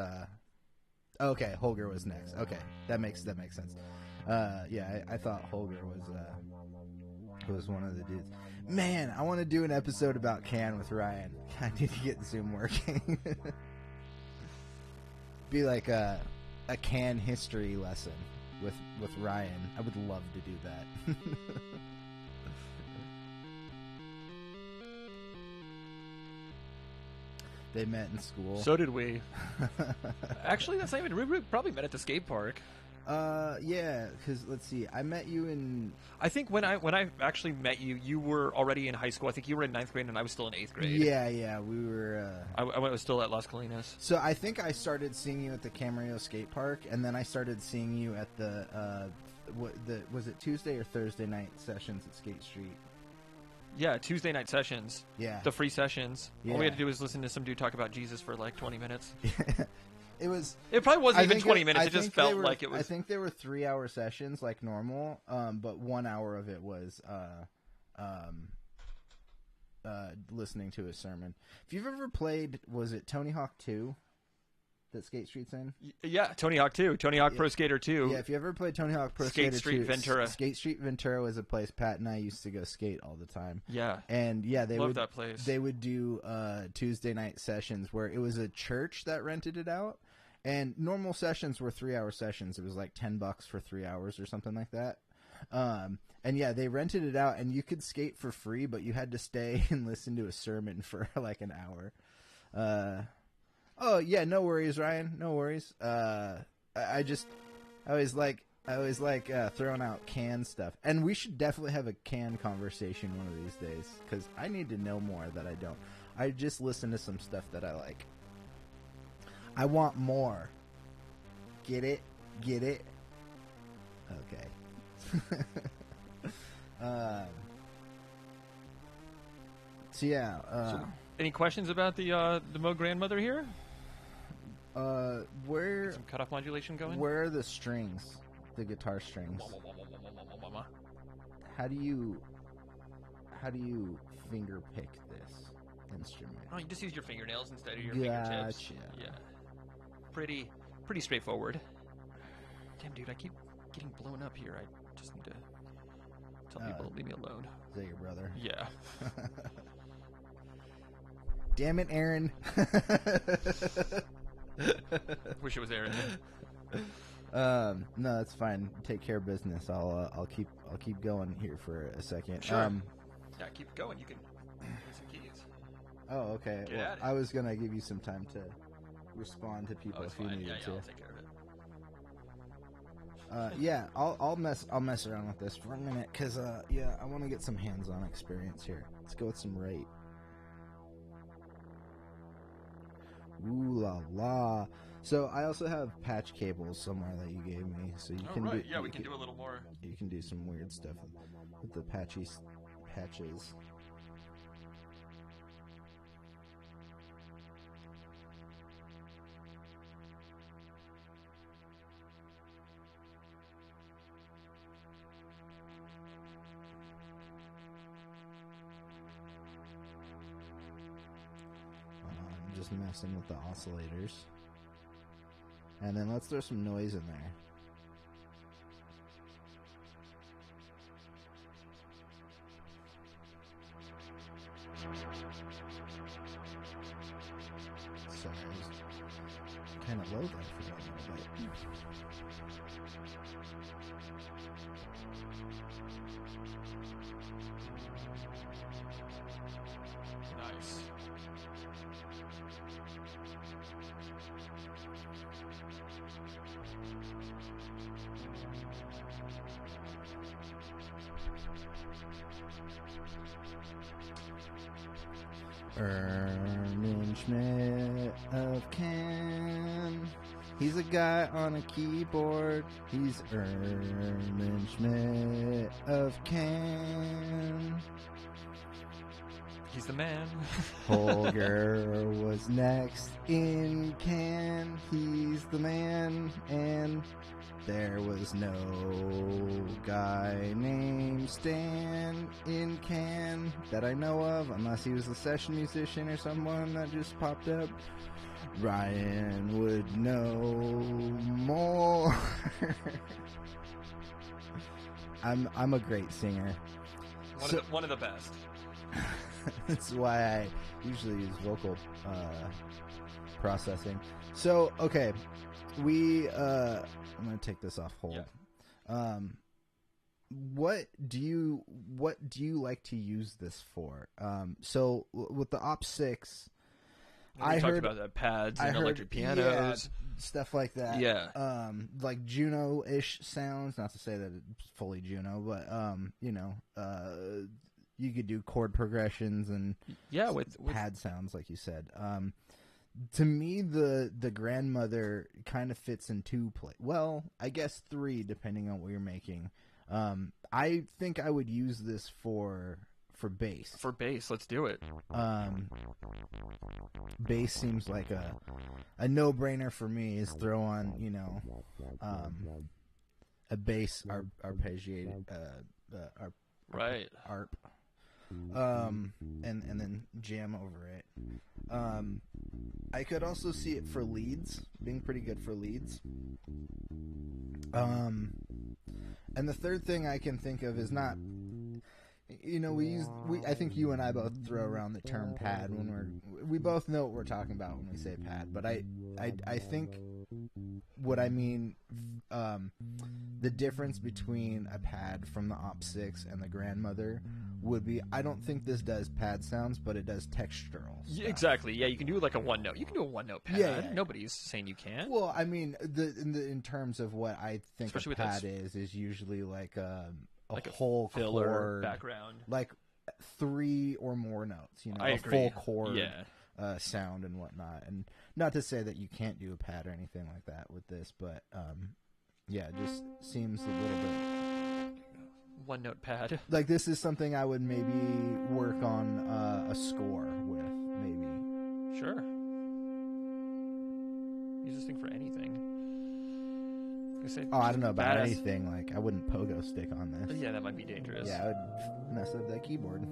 Okay, Holger was next. Okay, that makes sense. Yeah, I thought Holger was one of the dudes. Man, I want to do an episode about Can with Ryan. I need to get Zoom working. Be like a Can history lesson with Ryan. I would love to do that. They met in school. So did we. Actually, that's not even. We probably met at the skate park. Yeah, because let's see. I met you in. I think when I actually met you, you were already in high school. I think you were in 9th grade and I was still in 8th grade. Yeah, we were. I was still at Las Colinas. So I think I started seeing you at the Camarillo skate park, and then I started seeing you at was it Tuesday or Thursday night sessions at Skate Street? Yeah, Tuesday night sessions. Yeah. The free sessions. Yeah. All we had to do was listen to some dude talk about Jesus for like 20 minutes. It probably wasn't even 20 minutes. It just felt like it was. I think there were 3-hour sessions like normal, but 1 hour of it was listening to his sermon. If you've ever played, was it Tony Hawk 2 that Skate Street's in? Yeah, Tony Hawk 2. Tony Hawk Pro Skater 2. Yeah, if you ever played Tony Hawk Pro Skater 2. Skate Street Ventura. Skate Street Ventura was a place Pat and I used to go skate all the time. Yeah. And yeah, Love that place. They would do Tuesday night sessions where it was a church that rented it out. And normal sessions were 3-hour sessions. It was like $10 for 3 hours or something like that. And yeah, they rented it out, and you could skate for free, but you had to stay and listen to a sermon for like an hour. Oh yeah, no worries, Ryan. No worries. I always like throwing out Can stuff, and we should definitely have a Can conversation one of these days because I need to know more that I don't. I just listen to some stuff that I like. I want more. Get it? Get it? Okay. So yeah. Any questions about the Moog Grandmother here? Where Get some cutoff modulation going? Where are the strings? The guitar strings. How do you finger pick this instrument? Oh, you just use your fingernails instead of your fingertips. Gotcha. Yeah. Pretty straightforward. Damn, dude, I keep getting blown up here. I just need to tell people to leave me alone. Is that your brother? Yeah. Damn it, Aaron. Wish it was Aaron. No, that's fine. Take care of business. I'll keep going here for a second. Sure. Yeah, keep going. You can give me some keys. Oh, okay. Get at it. I was gonna give you some time to respond to people Oh, it's if you fine. needed Yeah, to. I'll take care of it. Yeah, I'll mess around with this for a minute because yeah, I want to get some hands-on experience here. Let's go with some rate. Ooh la la. So I also have patch cables somewhere that you gave me, so you can do. Yeah, we can do a little more. You can do some weird stuff with the patches. I'm just messing with the oscillators. And then let's throw some noise in there. Sorry, I was kind of low there for that little bit. Nice. Ermin Schmidt of Can. He's a guy on a keyboard. He's Ermin Schmidt of Can. He's the man. Holger was next in Can. He's the man. And there was no guy named Stan in Can that I know of, unless he was a session musician or someone that just popped up. Ryan would know more. I'm a great singer. One of the best. That's why I usually use vocal processing. So, okay, I'm gonna take this off hold. Yeah. What do you like to use this for? So with the Op 6, I heard about the pads and electric pianos, stuff like that. Yeah. Like Juno-ish sounds. Not to say that it's fully Juno, but you could do chord progressions and with pad sounds, like you said. To me, the Grandmother kind of fits in two well, I guess three, depending on what you're making. I think I would use this for bass. For bass, let's do it. Bass seems like a no-brainer for me. Is throw on a bass arpeggiated right arp. And then jam over it. I could also see it for leads, being pretty good for leads. And the third thing I can think of is not, I think you and I both throw around the term pad when we both know what we're talking about when we say pad, but I think what I mean, the difference between a pad from the Op 6 and the Grandmother would be, I don't think this does pad sounds, but it does textural stuff. Exactly. Yeah, you can do like a one note. You can do a one note pad. Yeah. Nobody's saying you can't. Well, I mean, in terms of what I think especially a pad is usually like a whole filler chord background, like 3 or more notes. I agree. Full chord. Sound and whatnot. And not to say that you can't do a pad or anything like that with this, but it just seems a little bit one note pad. Like this is something I would maybe work on a score with, maybe. Sure. Use this thing for anything. I don't know about anything. Like I wouldn't pogo stick on this. Yeah, that might be dangerous. Yeah, I would mess up that keyboard.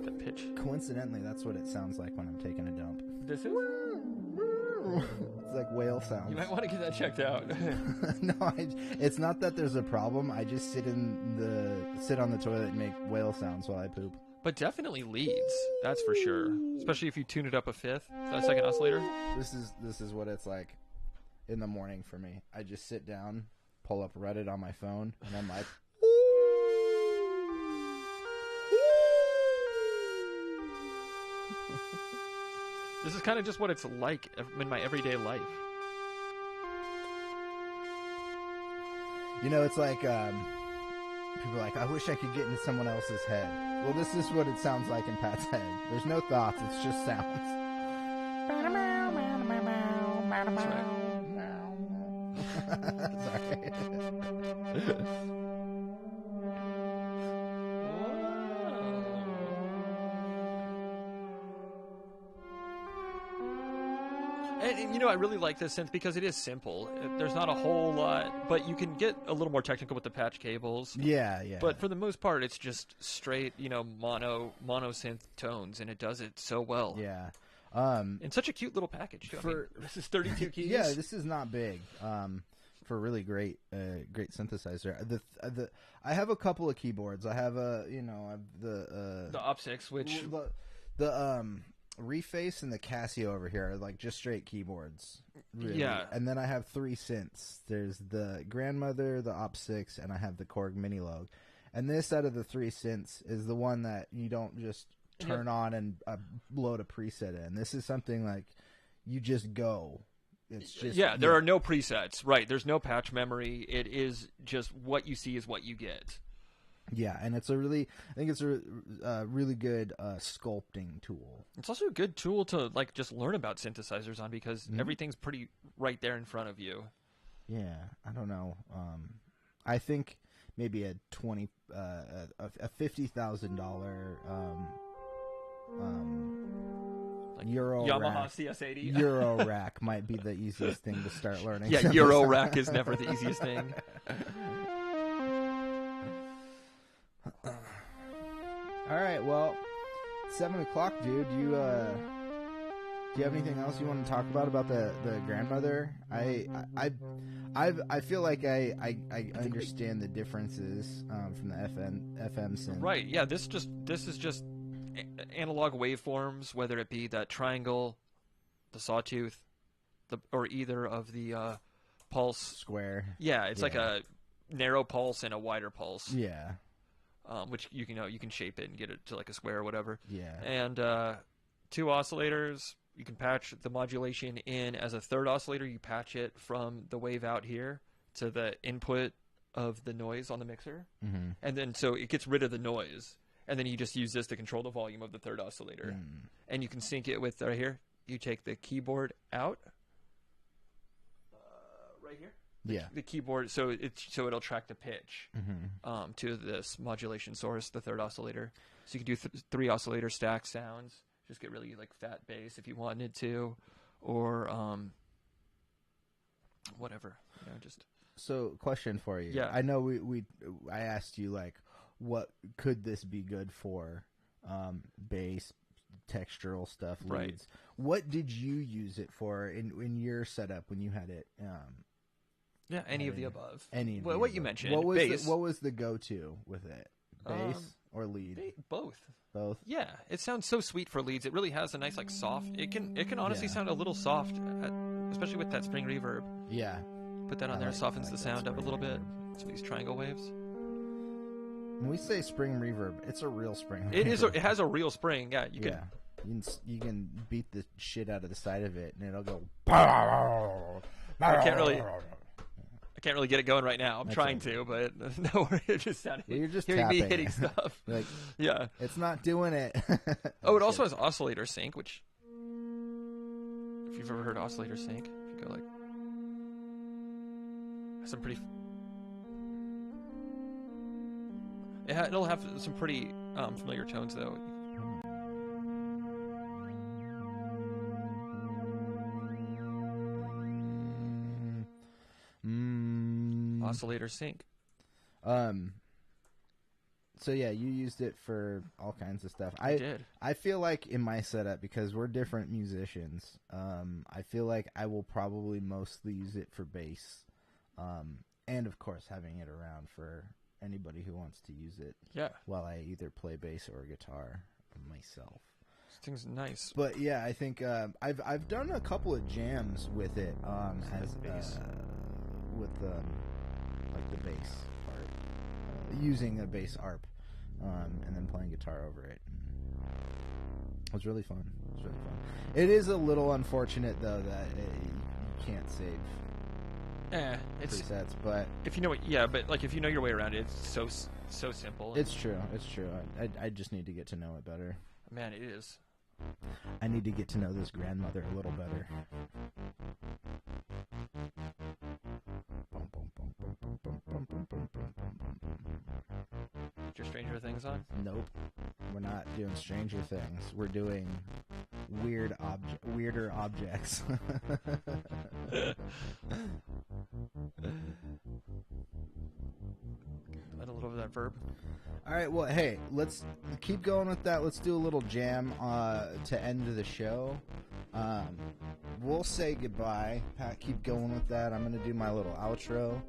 That pitch. Coincidentally, that's what it sounds like when I'm taking a dump. This is? It's like whale sounds. You might want to get that checked out. No, it's not that there's a problem. I just sit on the toilet and make whale sounds while I poop. But definitely leads. That's for sure. Especially if you tune it up a fifth. Is that a second oscillator? This is what it's like in the morning for me. I just sit down, pull up Reddit on my phone, and I'm like, this is kind of just what it's like in my everyday life. It's like people are like, I wish I could get into someone else's head. Well, this is what it sounds like in Pat's head. There's no thoughts, it's just sounds. That's right. Sorry. And I really like this synth because it is simple. There's not a whole lot, but you can get a little more technical with the patch cables. Yeah. But for the most part, it's just straight, mono synth tones, and it does it so well. Yeah. And such a cute little package too. This is 32 keys. Yeah, this is not big. For a really great synthesizer. I have a couple of keyboards. I have the Op 6, which the Reface and the Casio over here are like just straight keyboards. Really. Yeah. And then I have 3 synths. There's the Grandmother, the Op 6, and I have the Korg Minilogue. And this out of the 3 synths is the one that you don't just turn on and load a preset in. This is something like you just go. It's just there are no presets. Right. There's no patch memory. It is just what you see is what you get. Yeah, and I think it's a really good sculpting tool. It's also a good tool to just learn about synthesizers on because everything's pretty right there in front of you. Yeah, I don't know. I think maybe a $50,000 Euro Yamaha rack, CS80 Euro rack might be the easiest thing to start learning. Yeah, Euro rack is never the easiest thing. All right, well, 7 o'clock, dude. you have anything else you want to talk about the grandmother? I feel like I understand the differences from the FM synth. Right. Yeah. This is just analog waveforms, whether it be that triangle, the sawtooth, or either of the pulse square. Yeah, it's like a narrow pulse and a wider pulse. Yeah. Which you can shape it and get it to like a square or whatever. Yeah. And 2 oscillators. You can patch the modulation in as a third oscillator. You patch it from the wave out here to the input of the noise on the mixer. Mm-hmm. And then so it gets rid of the noise. And then you just use this to control the volume of the third oscillator. And you can sync it with, right here, you take the keyboard out. Right here? The keyboard, so it'll track the pitch to this modulation source, the third oscillator. So you can do 3 oscillator stack sounds. Just get really like fat bass if you wanted to, or whatever. Just. So, question for you. Yeah. I know I asked you like, what could this be good for? Bass, textural stuff, leads. Right. What did you use it for in your setup when you had it? Any of the above. Any. Of what you mentioned. What was bass. what was the go-to with it? Bass or lead? Both. Both. Yeah, it sounds so sweet for leads. It really has a nice like soft. It can honestly sound a little soft, especially with that spring reverb. Yeah. Put that on there, softens the sound up a little bit. So these triangle waves. When we say spring reverb, it's a real spring reverb. It is. It has a real spring. Yeah, you can. You can beat the shit out of the side of it, and it'll go. I can't really get it going right now. I'm trying to, but no, it just sounded. You're just hearing me tapping. hitting stuff. Like, yeah, it's not doing it. Oh, it also has oscillator sync, which, if you've ever heard oscillator sync, if you go like, some pretty. It'll have some pretty familiar tones though. Oscillator sync. So yeah, you used it for all kinds of stuff. I did. I feel like in my setup, because we're different musicians, I feel like I will probably mostly use it for bass, and of course having it around for anybody who wants to use it. Yeah. While I either play bass or guitar myself. This thing's nice. But yeah, I think I've done a couple of jams with it as bass. With like the bass part, using a bass arp, and then playing guitar over it. It was really fun. It is a little unfortunate though that you can't save it's presets, but if you know what, yeah, but like if you know your way around it, it's so simple. It's true. I just need to get to know it better. Man, it is. I need to get to know this grandmother a little better. Your Stranger Things on? Nope. We're not doing Stranger Things. We're doing weirder objects. Add a little of that verb. All right, well, hey, let's keep going with that. Let's do a little jam to end the show. We'll say goodbye. Pat, keep going with that. I'm going to do my little outro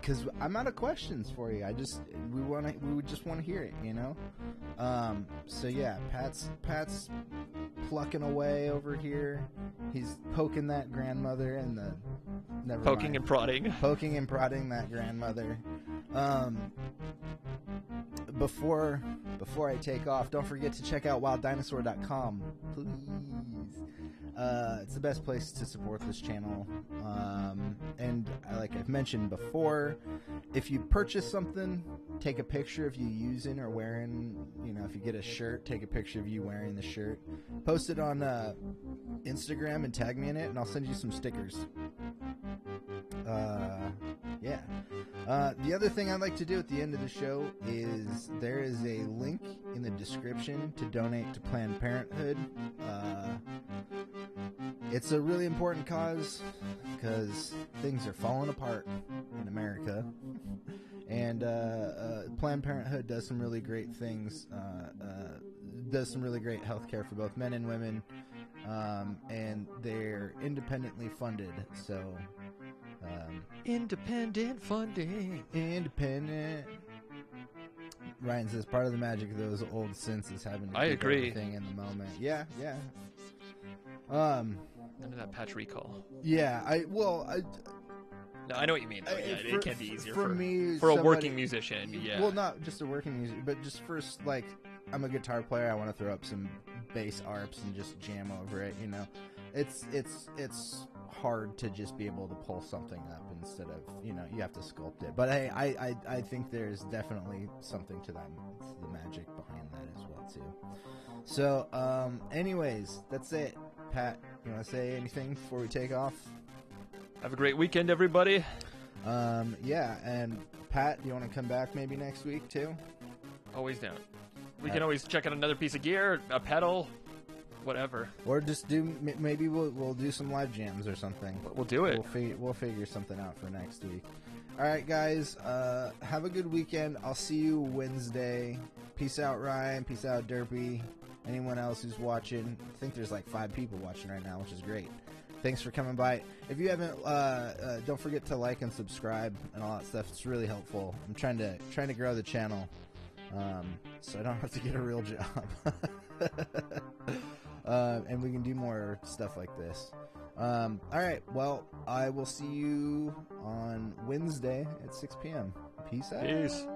because I'm out of questions for you. We just want to hear it, you know. So yeah, Pat's plucking away over here. He's poking that grandmother in the. Poking and prodding. Poking and prodding that grandmother. Before I take off, don't forget to check out wilddinosaur.com, please. It's the best place to support this channel. And like I've mentioned before, if you purchase something, take a picture of you using or wearing, if you get a shirt, take a picture of you wearing the shirt. Post it on Instagram and tag me in it, and I'll send you some stickers. Yeah. The other thing I'd like to do at the end of the show is there is a link in the description to donate to Planned Parenthood. It's a really important cause because things are falling apart in America. And Planned Parenthood does some really great things, does some really great health care for both men and women. and they're independently funded. So, independent funding. Independent. Ryan says part of the magic of those old synths is having to I keep agree. everything in the moment. Yeah. None of that patch recall. Yeah. No, I know what you mean. Though. Yeah, it can be easier for me, for a working musician. Yeah. Well, not just a working musician, but just first, like, I'm a guitar player. I want to throw up some bass arps and just jam over it. You know, it's hard to just be able to pull something up instead of, you know, you have to sculpt it. But I think there's definitely something to that. It's the magic behind that as well too. So, anyways, that's it. Pat, you want to say anything before we take off? Have a great weekend, everybody. Yeah, and Pat, you want to come back maybe next week too? Always down. We can always check out another piece of gear, a pedal, whatever. Or just maybe we'll do some live jams or something. We'll do it. We'll figure something out for next week. All right, guys. Have a good weekend. I'll see you Wednesday. Peace out, Ryan. Peace out, Derpy. Anyone else who's watching? I think there's like 5 people watching right now, which is great. Thanks for coming by. If you haven't, don't forget to like and subscribe and all that stuff. It's really helpful. I'm trying to grow the channel, so I don't have to get a real job, and we can do more stuff like this. All right. Well, I will see you on Wednesday at 6 p.m. Peace out. Peace.